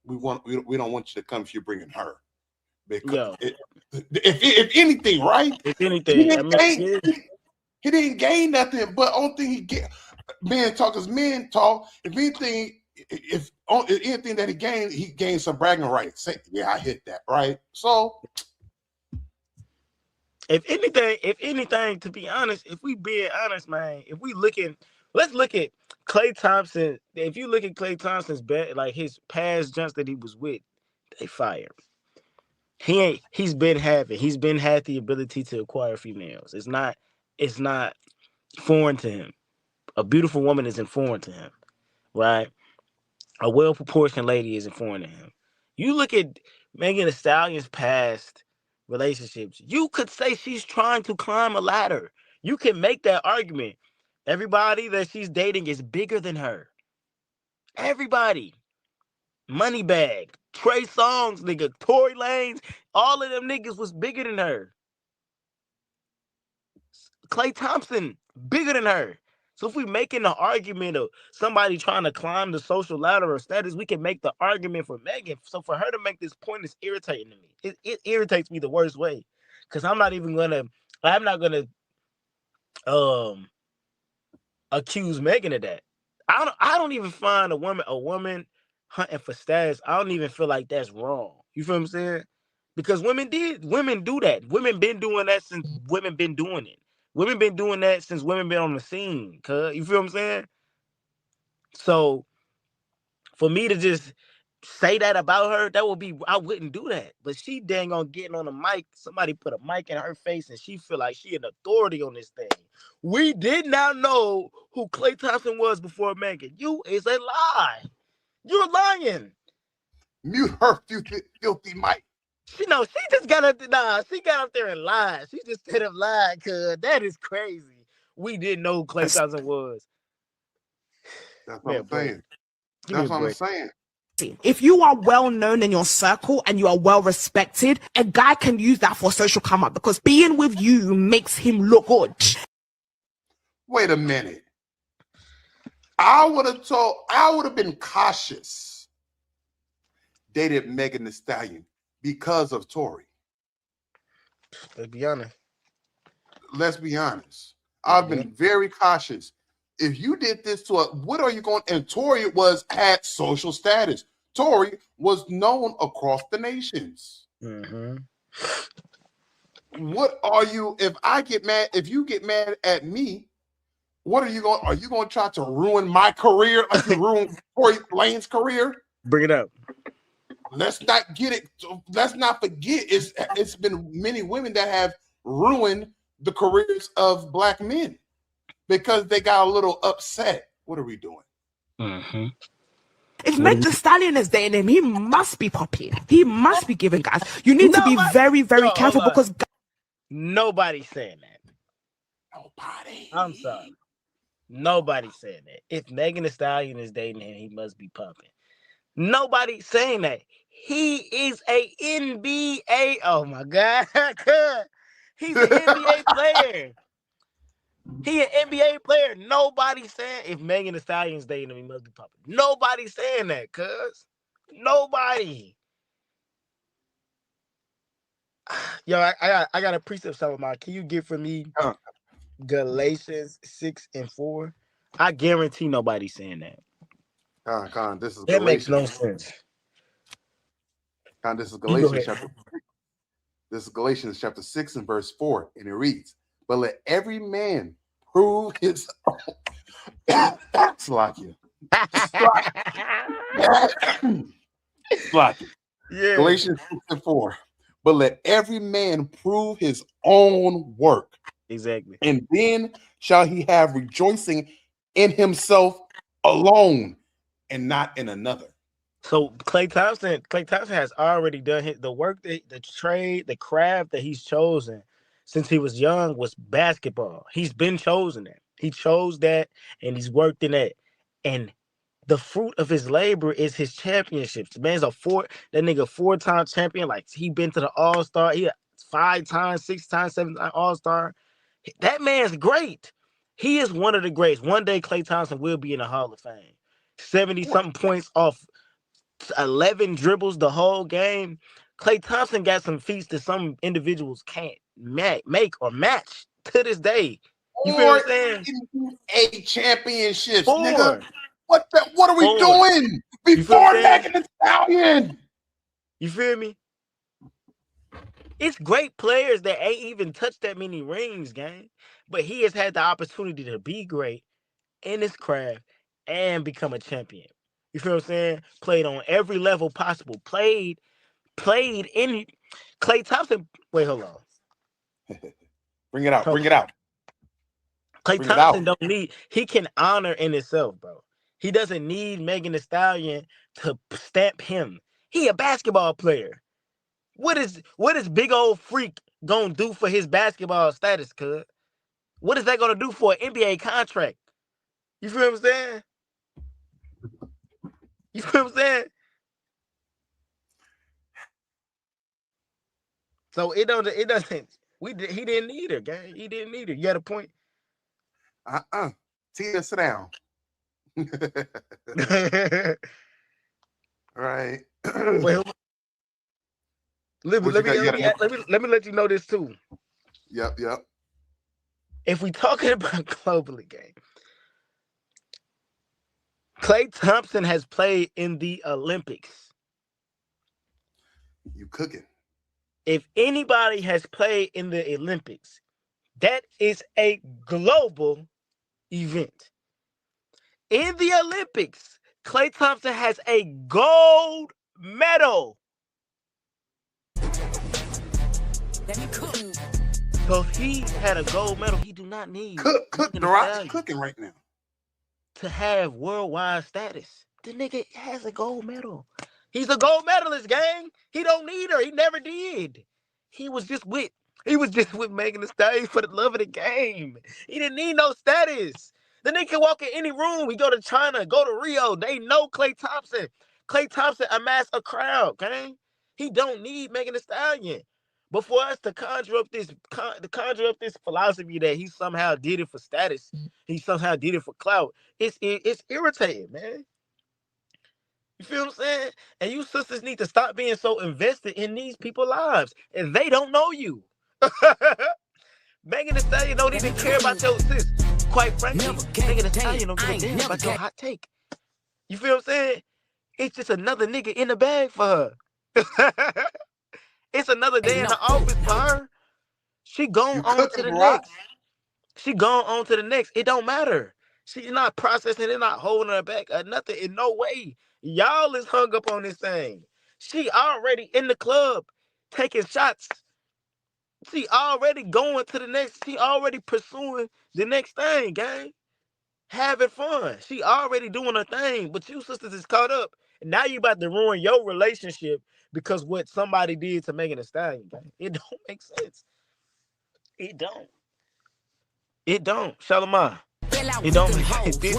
A: we don't want you to come if you're bringing her. Because if anything, right?
B: If anything,
A: he didn't gain nothing. But only thing he get, men talk is men talk. If anything that he gained some bragging rights. Say, yeah, I hit that, right? So
B: if anything, to be honest, if we being honest, man, let's look at Klay Thompson. If you look at Klay Thompson's like his past jumps that he was with, they fired. He's been had the ability to acquire females. It's not foreign to him. A beautiful woman isn't foreign to him, right? A well-proportioned lady isn't foreign to him. You look at Megan Thee Stallion's past relationships, you could say she's trying to climb a ladder. You can make that argument. Everybody that she's dating is bigger than her. Everybody. Moneybag, Trey Songz, nigga, Tory Lanez, all of them niggas was bigger than her. Klay Thompson, bigger than her. So if we making the argument of somebody trying to climb the social ladder or status, we can make the argument for Megan. So for her to make this point is irritating to me. It irritates me the worst way. Because I'm not gonna accuse Megan of that. I don't even find a woman hunting for status. I don't even feel like that's wrong. You feel what I'm saying? Because women do that. Women been doing that since women been doing it. Women been doing that since women been on the scene. You feel what I'm saying? So for me to just say that about her, I wouldn't do that. But she dang on getting on the mic. Somebody put a mic in her face and she feel like she an authority on this thing. We did not know who Klay Thompson was before Megan. You is a lie. You're lying.
A: Mute her filthy mic.
B: She just got up she got up there and lied. She just said up lied, cuz that is crazy. We didn't know who Klay Thompson was.
A: That's what I'm saying. That's what I'm saying.
D: If you are well known in your circle and you are well respected, a guy can use that for social come up because being with you makes him look good.
A: Wait a minute. I would have been cautious. Dated Megan Thee Stallion because of Tory.
B: Let's be honest.
A: I've been very cautious. If you did this to what are you going? And Tory had social status. Tory was known across the nations.
B: Mm-hmm.
A: what are you? If I get mad, if you get mad at me, what are you going? Are you going to try to ruin my career like you ruined Corey Lane's career?
B: Bring it up.
A: Let's not get it. Let's not forget. It's been many women that have ruined the careers of black men because they got a little upset. What are we doing?
B: Mm-hmm.
D: If Meg the Stallion is dating him, he must be popping. He must be giving guys. You need to be very, very careful because
B: nobody's saying that.
A: Nobody.
B: I'm sorry. Nobody's saying that. If Megan Thee Stallion is dating him, he must be pumping. Nobody's saying that. He is a NBA. Oh my God. He's an NBA player. He an NBA player. Nobody's saying if Megan Thee Stallion's dating him, he must be pumping. Nobody's saying that, cuz. Nobody. Yo, I got a precept, Shalamah. Can you get for me Galatians 6:4? I guarantee nobody's saying that.
A: Con, this is
B: that
A: Galatians.
B: Makes no sense.
A: Con, this is Galatians chapter. This is Galatians chapter 6 and verse 4, and it reads, "But let every man prove his Slakia. Slakia.
B: Yeah.
A: Galatians 6 and 4. But let every man prove his own work.
B: Exactly.
A: And then shall he have rejoicing in himself alone and not in another."
B: So Klay Thompson has already done the work, the trade, the craft that he's chosen since he was young was basketball. He's been chosen that. He chose that and he's worked in that. And the fruit of his labor is his championships. The man's that nigga 4-time champion. Like he been to the All-Star. He 5 times, 6 times, 7 times All-Star. That man's great. He is one of the greats. One day Klay Thompson will be in the Hall of Fame. 70-something points off 11 dribbles the whole game. Klay Thompson got some feats that some individuals can't make or match to this day. You feel what I'm saying?
A: NBA championships, nigga. What are we doing
B: You
A: before Megan Thee Stallion?
B: You feel me? It's great players that ain't even touched that many rings, gang. But he has had the opportunity to be great in his craft and become a champion. You feel what I'm saying? Played on every level possible. Played in Klay Thompson. Wait, hold on.
A: Bring it out. Bring it out.
B: Klay Thompson don't need. He can honor in himself, bro. He doesn't need Megan Thee Stallion to stamp him. He a basketball player. What is big old freak gonna do for his basketball status, cuz? What is that gonna do for an NBA contract? You feel what I'm saying? You feel what I'm saying? So it doesn't. He didn't need her, gang. He didn't need her. You got a point?
A: Tina, sit down. Right.
B: Wait, let me let you know this too.
A: Yep.
B: If we talking about globally, gang, Klay Thompson has played in the Olympics.
A: You cooking.
B: If anybody has played in the Olympics, that is a global event. In the Olympics, Klay Thompson has a gold medal. So if he had a gold medal, he do not need
A: Darak's cooking right now
B: to have worldwide status. The nigga has a gold medal. He's a gold medalist, gang. He don't need her. He never did. He was just with Megan Thee Stallion for the love of the game. He didn't need no status. The nigga can walk in any room. He go to China, go to Rio. They know Klay Thompson. Klay Thompson amassed a crowd, gang. He don't need Megan Thee Stallion. But for us to conjure up this philosophy that he somehow did it for status, he somehow did it for clout, it's irritating, man. You feel what I'm saying? And you sisters need to stop being so invested in these people's lives. And they don't know you. Megan Thee Stallion don't even care about your sis. Quite frankly, Megan Thee Stallion don't give a damn about your hot take. You feel what I'm saying? It's just another nigga in the bag for her. It's another day in the office for her. She going
A: You
B: on to
A: cooking,
B: the
A: bro?
B: next. She going on to the next. It don't matter. She's not processing. They're not holding her back or nothing. In no way. Y'all is hung up on this thing. She already in the club taking shots. She already going to the next. She already pursuing the next thing, gang. Having fun. She already doing her thing. But you sisters is caught up. And now you about to ruin your relationship because what somebody did to Megan Thee Stallion, gang. It don't make sense. It don't. It don't. Shalamah. It don't make sense. This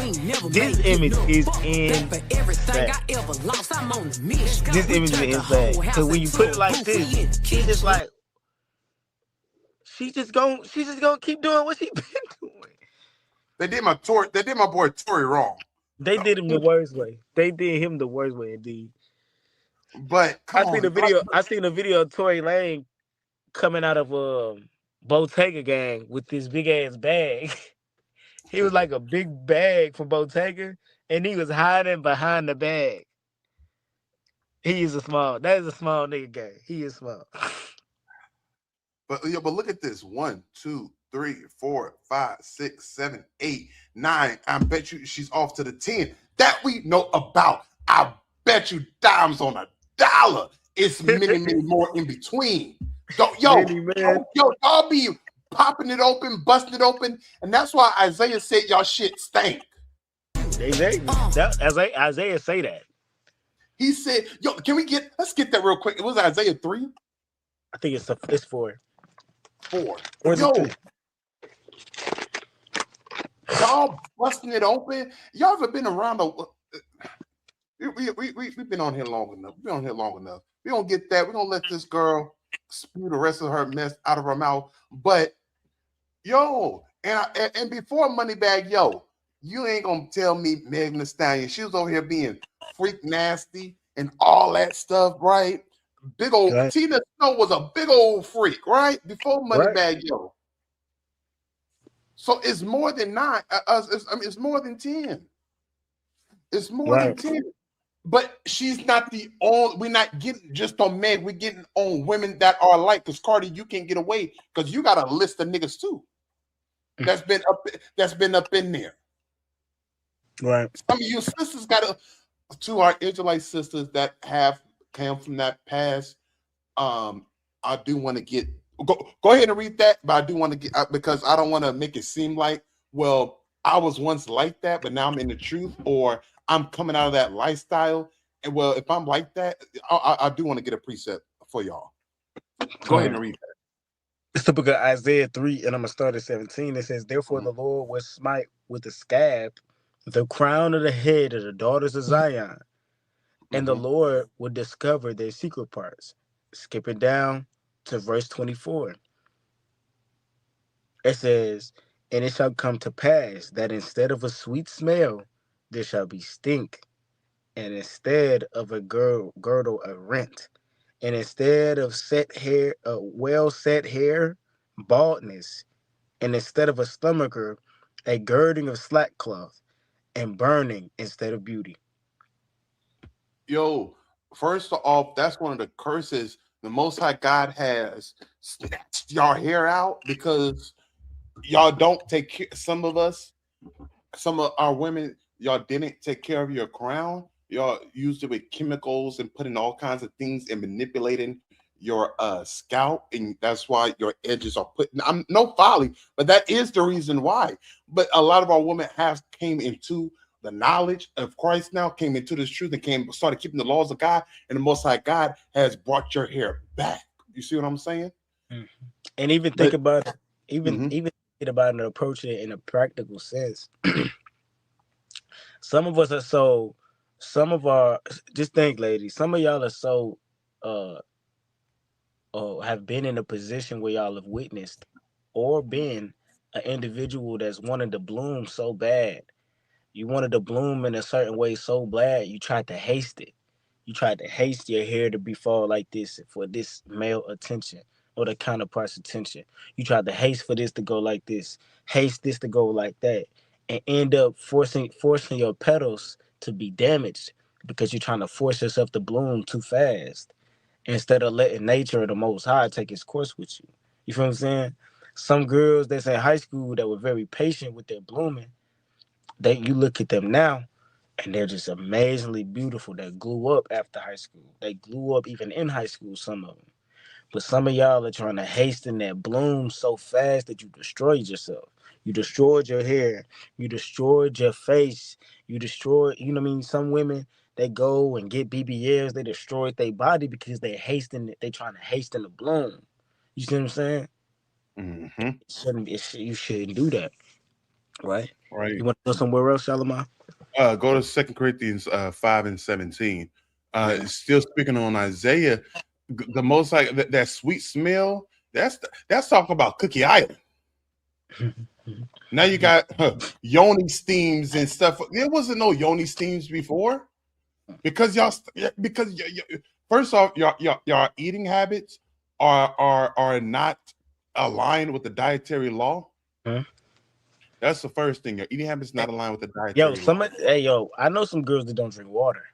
B: image is insane. This image is insane. Because when you put it like this, it's just like she's just gonna keep doing what she been doing.
A: They did my boy Tory wrong.
B: They did him the worst way. They did him the worst way indeed.
A: But
B: I seen a video of Tory Lane coming out of Bottega gang with this big ass bag. He was like a big bag from Bottega, and he was hiding behind the bag. That is a small nigga gang. He is small.
A: But look at this. 1, 2, 3, 4, 5, 6, 7, 8, 9. I bet you she's off to the 10. That we know about. I bet you dimes on $1. It's many more in between. Y'all be popping it open, busting it open, and that's why Isaiah said y'all shit stank.
B: Exactly. Isaiah say that.
A: He said, "Yo, let's get that real quick." It was Isaiah 3.
B: I think it's 4.
A: 4.
B: Or is it 3?
A: Y'all busting it open. Y'all ever been around we've been on here long enough. We've been on here long enough. We don't get that. We're gonna let this girl spew the rest of her mess out of her mouth. But and before Moneybag, you ain't gonna tell me Megan Thee Stallion. She was over here being freak nasty and all that stuff, right? Big old right. Tina Snow was a big old freak, right? Before Moneybag, So it's more than 9. It's more than 10. It's more than 10. But she's not the only. We're not getting just on Meg. We're getting on women that are like. Because Cardi, you can't get away because you got a list of niggas too. That's been up in there.
B: Right.
A: Some of you sisters to our Israelite sisters that have come from that past. I do want to go ahead and read that, but I do want to get because I don't want to make it seem like, well, I was once like that, but now I'm in the truth, or I'm coming out of that lifestyle. And well, if I'm like that, I do want to get a precept for y'all. Go ahead and read that.
B: It's the book of Isaiah 3, and I'm going to start at 17. It says, "Therefore the Lord will smite with the scab the crown of the head of the daughters of Zion, and the Lord will discover their secret parts." Skipping down to verse 24. It says, "And it shall come to pass that instead of a sweet smell, there shall be stink, and instead of a girdle, a rent, and instead of set hair, well set hair, baldness, and instead of a stomacher, a girding of slack cloth, and burning instead of beauty."
A: First off, that's one of the curses the Most High God has snatched y'all hair out because y'all don't take care. Some of our women, y'all didn't take care of your crown. Y'all used it with chemicals and putting all kinds of things and manipulating your scalp, and that's why your edges are putting. I'm no folly, but that is the reason why. But a lot of our women have came into the knowledge of Christ now, came into this truth, and started keeping the laws of God, and the Most High God has brought your hair back. You see what I'm saying?
B: And even think about it, even think about it, approaching it in a practical sense. Some of us are just think, ladies, some of y'all are so have been in a position where y'all have witnessed or been an individual that's wanted to bloom so bad. You wanted to bloom in a certain way so bad, you tried to haste it. You tried to haste your hair to be fall like this for this male attention or the counterpart's attention. You tried to haste for this to go like this, haste this to go like that, and end up forcing your petals to be damaged because you're trying to force yourself to bloom too fast instead of letting nature or the Most High take its course with you. You feel what I'm saying? Some girls that's in high school that were very patient with their blooming, you look at them now and they're just amazingly beautiful. They grew up after high school. They grew up even in high school, some of them. But some of y'all are trying to hasten that bloom so fast that you destroyed yourself. You destroyed your hair. You destroyed your face. You destroyed, you know what I mean? Some women, they go and get BBLs. They destroyed their body because they trying to hasten the bloom. You see what I'm saying?
A: Mm-hmm.
B: You shouldn't do that, right?
A: Right.
B: You want to go somewhere else, Shalamah?
A: Go to 2 Corinthians 5:17. Still speaking on Isaiah, the most like that sweet smell. That's talking about Cookie Island. Now you got yoni steams and stuff. There wasn't no yoni steams before because first off, your eating habits are not aligned with the dietary law.
B: Huh?
A: That's the first thing. Your eating habits not aligned with the dietary law.
B: I know some girls that don't drink water.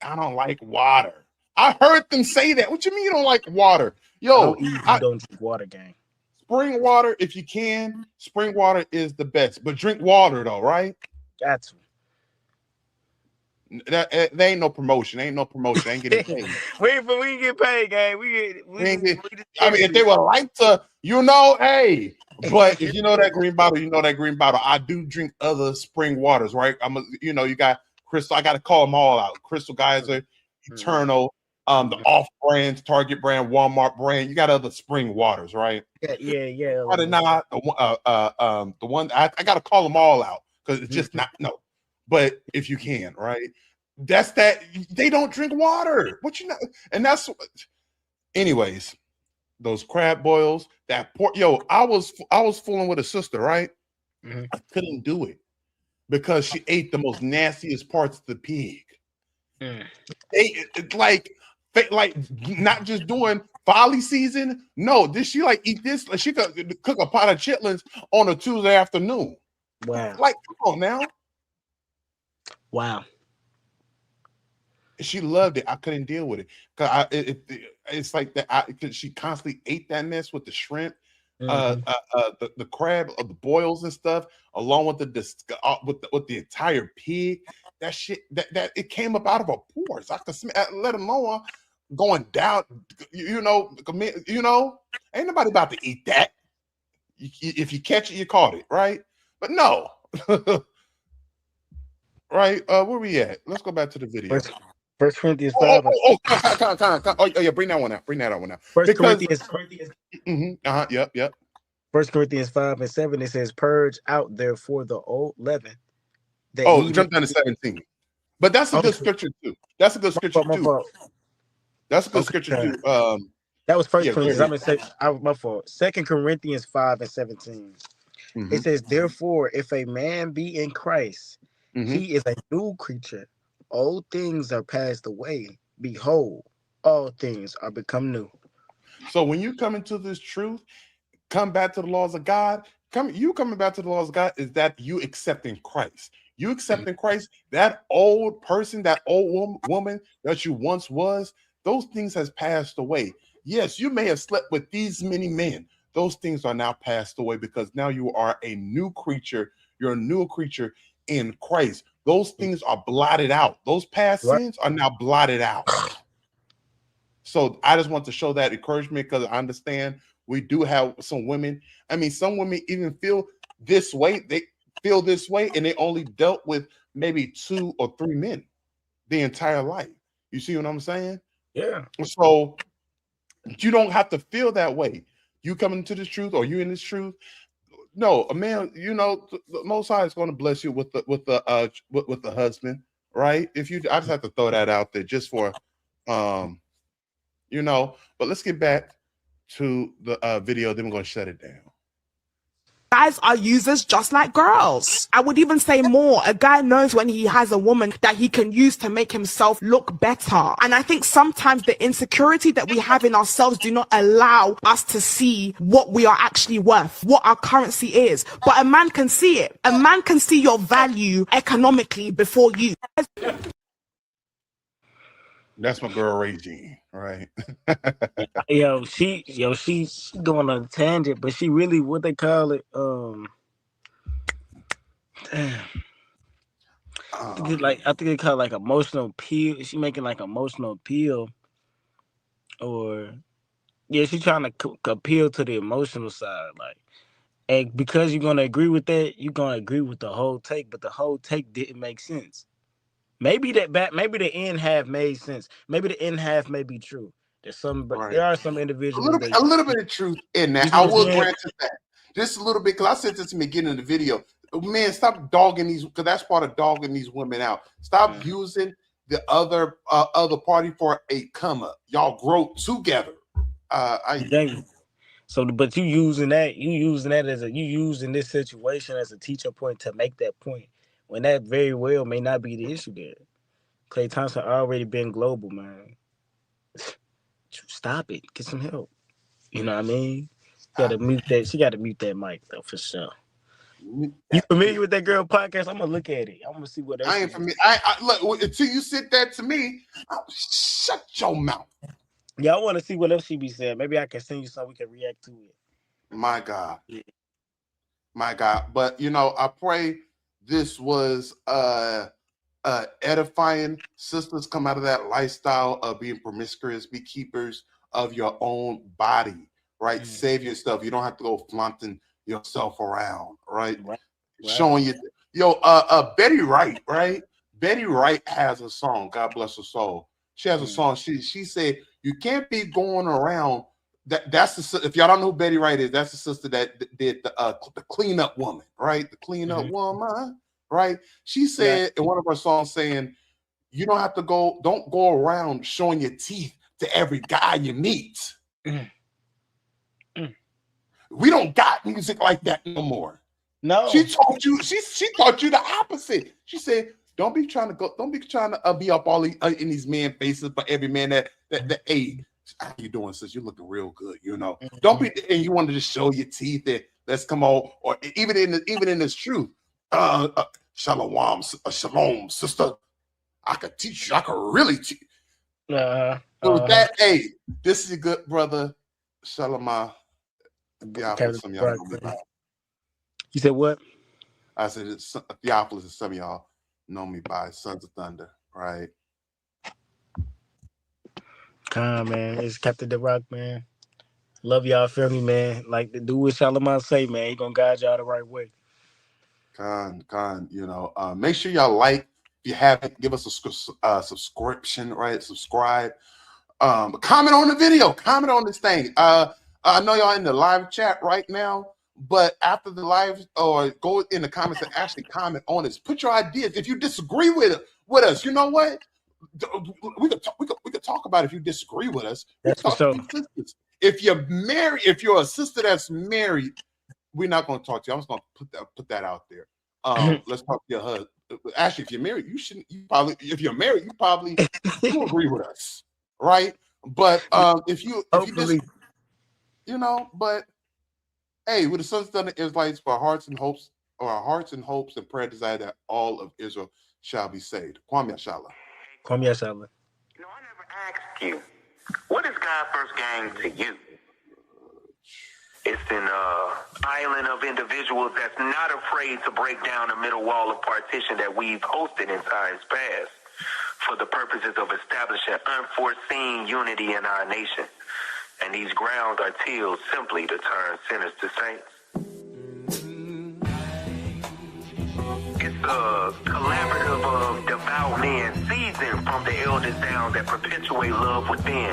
A: I don't like water. I heard them say that. What you mean you don't like water? Yo,
B: don't drink water, gang.
A: Spring water, if you can, spring water is the best. But drink water though, right?
B: Got to.
A: There ain't no promotion. Ain't no promotion. Ain't getting paid.
B: we ain't get paid, gang.
A: I mean, if they would like to, hey. But if you know that green bottle, you know that green bottle. I do drink other spring waters, right? You got Crystal. I got to call them all out. Crystal Geyser, Eternal, the off brands, Target brand, Walmart brand. You got other spring waters, right?
B: Yeah.
A: Probably not the one. I got to call them all out because it's just not no. But if you can, right? That's that. They don't drink water. And that's. Anyways, those crab boils, that pork. Yo, I was fooling with a sister, right? I couldn't do it because she ate the most nastiest parts of the pig. Like not just doing folly season. No, she eat this. She could cook a pot of chitlins on a Tuesday afternoon.
B: Wow.
A: Like, come on now.
B: Wow.
A: She loved it. I couldn't deal with it because it's like that. Because she constantly ate that mess with the shrimp, the crab, the boils and stuff, along with the entire pig. That shit that it came up out of her pores. I could smell. Let alone going down. Ain't nobody about to eat that. If you catch it, you caught it, right? But no. Right, where we at? Let's go back to the video.
B: First Corinthians 5.
A: Oh yeah, bring that one out. Bring that one out.
B: Corinthians.
A: Yep.
B: 1 Corinthians 5:7. It says, "Purge out therefore the old leaven."
A: Jump down to 17. But that's a good scripture too. That's a good scripture too. That's a good scripture too.
B: That was First Corinthians. I'm gonna say my fault. 2 Corinthians 5:17. It says, "Therefore, if a man be in Christ, he is a new creature. Old things are passed away. Behold, all things are become new."
A: So when you come into this truth, come back to the laws of God. Coming back to the laws of God is that you accepting Christ. You accepting Christ, that old person, that old woman that you once was, those things has passed away. Yes, you may have slept with these many men. Those things are now passed away because now you are a new creature. You're a new creature in Christ. Those things are blotted out. Those past sins are now blotted out. So I just want to show that encouragement because I understand we do have some women. I mean, some women even feel this way. They feel this way and they only dealt with maybe 2 or 3 men the entire life. You see what I'm saying?
B: Yeah.
A: So you don't have to feel that way. You come into this truth or you in this truth. No, a man, the Most High is going to bless you with the husband, right? I just have to throw that out there just for, But let's get back to the video. Then we're going to shut it down.
D: Guys are users just like girls. I would even say more. A guy knows when he has a woman that he can use to make himself look better. And I think sometimes the insecurity that we have in ourselves do not allow us to see what we are actually worth, what our currency is. But a man can see it. A man can see your value economically before you.
A: That's my girl Ray Jean, right?
B: She going on a tangent, but she really what they call it. Damn. I think they call it like emotional appeal. She making like emotional appeal, or she trying to appeal to the emotional side, like. And because you're gonna agree with that, you're gonna agree with the whole take, but the whole take didn't make sense. Maybe maybe the end half made sense. Maybe the end half may be true. But
A: right.
B: there are some individuals
A: A little bit of truth in that.
B: You see
A: I
B: what I'm
A: will
B: saying?
A: grant you that. Just a little bit, because I said this to me getting in the video. Man, stop dogging these, because that's part of dogging these women out. Stop using the other party for a come up. Y'all grow together.
B: Exactly. So, but you using this situation as a teacher point to make that point, when that very well may not be the issue there. Klay Thompson already been global, man. Stop it. Get some help. You know what I mean? Gotta mute that. She gotta mute that mic though, for sure. You familiar with that girl podcast? I'm gonna look at it. I'm gonna see what
A: I ain't familiar. I look until you said that to me. Shut your mouth.
B: Yeah, I want to see what else she be saying. Maybe I can send you something we can react to it.
A: My God. My God. But I pray this was edifying. Sisters, come out of that lifestyle of being promiscuous, be keepers of your own body, right? Save yourself. You don't have to go flaunting yourself around, right? Showing you Betty Wright, right? Betty Wright has a song, God bless her soul. She has a song. She said, you can't be going around. That's the, if y'all don't know who Betty Wright is, that's the sister that did the cleanup woman, right? The cleanup woman, right? She said in one of her songs saying, you don't go around showing your teeth to every guy you meet. We don't got music like that no more.
B: No.
A: She told you, she taught you the opposite. She said, don't be trying to be up all in these men faces, but every man that hey, how you doing, sis? You're looking real good, Don't be, and you wanted to show your teeth that let's come on, or even in this truth. Shalom, sister. I could teach you, I could really teach. So with that, hey, this is a good brother, Shalamah. Theophilus, some of y'all know me by.
B: You said what?
A: I said it's Theophilus, and some of y'all know me by Sons of Thunder, right?
B: Come man, it's Captain Darak, man. Love y'all, feel me, man. Like the do what Shalamah say, man. He gonna guide y'all the right way.
A: Make sure y'all like. If you haven't, give us a subscription, right? Subscribe. Comment on the video. Comment on this thing. I know y'all in the live chat right now, but after the live, or go in the comments and actually comment on this. Put your ideas. If you disagree with us, you know what? We could talk about it. If you disagree with us.
B: That's for sure.
A: If you're married, if you're a sister that's married, we're not going to talk to you. I'm just going to put that out there. Let's talk to your husband. Actually, if you're married, if you're married, you probably agree with us, right? But if you disagree, but hey, with the Sons of Thunder Israelites, for our hearts and hopes and prayer desire that all of Israel shall be saved. Kwame Ashala.
B: Kwame Ashala.
E: No, I never asked you, what is God first gang to you? It's an island of individuals that's not afraid to break down the middle wall of partition that we've hosted in times past for the purposes of establishing unforeseen unity in our nation. And these grounds are tilled simply to turn sinners to saints. It's a collaborative of devout men seasoned from the elders down that perpetuate love within,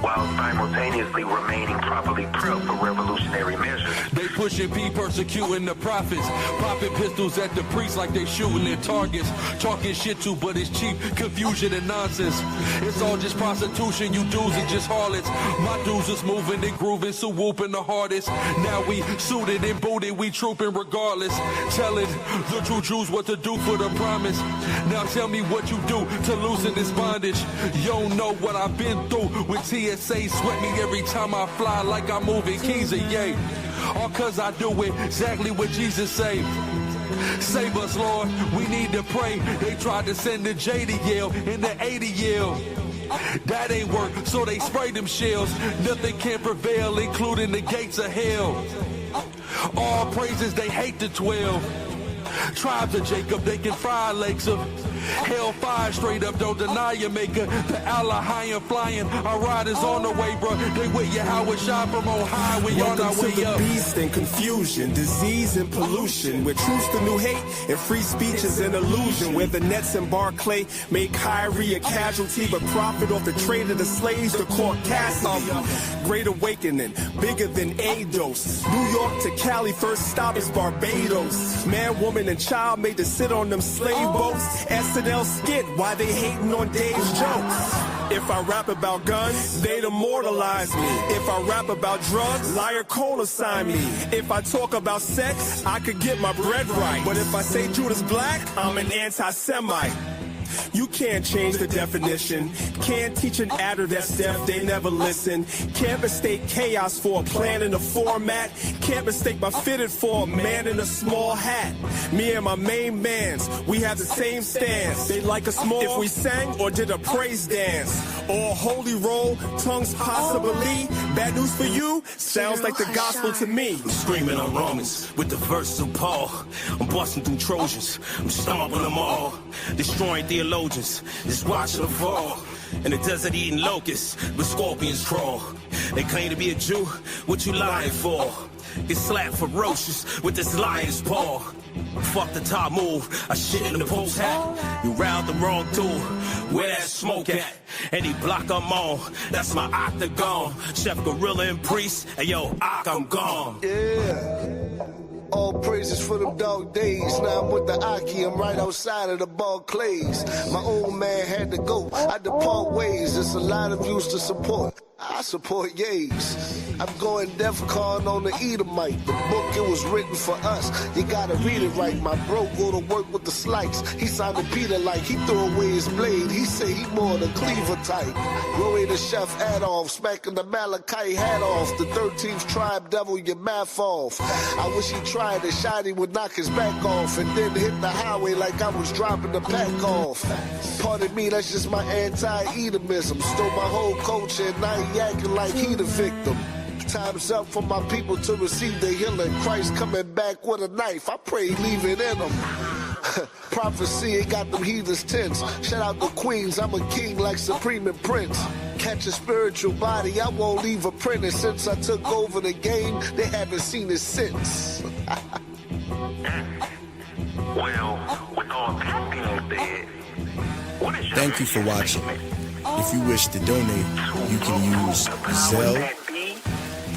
E: while simultaneously remaining properly prepped for revolutionary measures.
F: They pushing P, persecuting the prophets, popping pistols at the priests like they shooting their targets, talking shit too, but it's cheap confusion and nonsense. It's all just prostitution, you dudes are just harlots. My dudes is moving and grooving, so whooping the hardest. Now we suited and booted, we trooping regardless, telling the true Jews what to do for the promise. Now tell me what you do to loosen this bondage. You don't know what I've been through with TSA, sweat me every time I fly like I'm moving keys of yay. All cause I do exactly what Jesus say. Save us, Lord, we need to pray. They tried to send the J to Yale in the A to Yale. That ain't work, so they spray them shells. Nothing can prevail, including the gates of hell. All praises, they hate the 12. Tribes of Jacob, they can fry lakes of hellfire straight up, don't deny your maker. The Allah high and flying, our riders on the way, bro. They with you how it shine from on high, we on our way up.
G: Beast and confusion, disease and pollution, where truth's the new hate and free speech is an illusion, where the Nets and Barclay make Kyrie a casualty, but profit off the trade of the slaves to court Cassidy. Great awakening, bigger than A-dose. New York to Cali, first stop is Barbados. Man, woman, and child made to sit on them slave boats. SNL skit, why they hating on Dave's jokes. If I rap about guns, they'd immortalize me. If I rap about drugs, Liar Cole assign me. If I talk about sex, I could get my bread right. But if I say Judas Black, I'm an anti-Semite. You can't change the definition. Can't teach an adder that's deaf, they never listen. Can't mistake chaos for a plan in a format. Can't mistake my fitted for a man in a small hat. Me and my main mans, we have the same stance. They like us more if we sang or did a praise dance. Or a holy roll, tongues possibly. Bad news for you, sounds like the gospel to me.
H: I'm screaming on Romans with the verse of Paul. I'm busting through Trojans, I'm stomping them all. Destroying theologians, just watching them fall. In the desert eating locusts, with scorpions crawl. They claim to be a Jew, what you lying for? Get slapped ferocious with this lion's paw. Fuck the top move, I shit in the post hat. You round the wrong tool, where that smoke at? Any block I'm on, that's my octagon. Chef Gorilla and Priest, and yo, I'm gone.
I: Yeah. All praises for them dog days. Now I'm with the Aki, I'm right outside of the Barclays. My old man had to go, I depart ways. There's a lot of views to support. I support yays. I'm going DEFCON on the Edomite. The book, it was written for us. You gotta read it right. My bro go to work with the slice. He signed a Peter like he threw away his blade. He say he more the Cleaver type. Rory the chef Adolf, smacking the Malachi hat off. The 13th tribe devil, your math off. I wish he tried it. Shotty would knock his back off and then hit the highway like I was dropping the pack off. Pardon me, that's just my anti-Edomism. Stole my whole culture and now he acting like he the victim. Time's up for my people to receive the healing. Christ coming back with a knife. I pray he leave it in them. Prophecy ain't got them heathens tense. Shout out the queens, I'm a king like Supreme and Prince. Catch a spiritual body, I won't leave a print. And since I took over the game, they haven't seen it since.
E: Well, with all that being said, what is your
J: Thank you for watching. If you wish to donate, you can use Zelle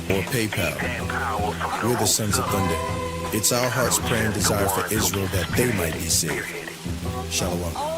J: or PayPal. We're the Sons of Thunder. It's our heart's prayer and desire for Israel that they might be saved. Shalom.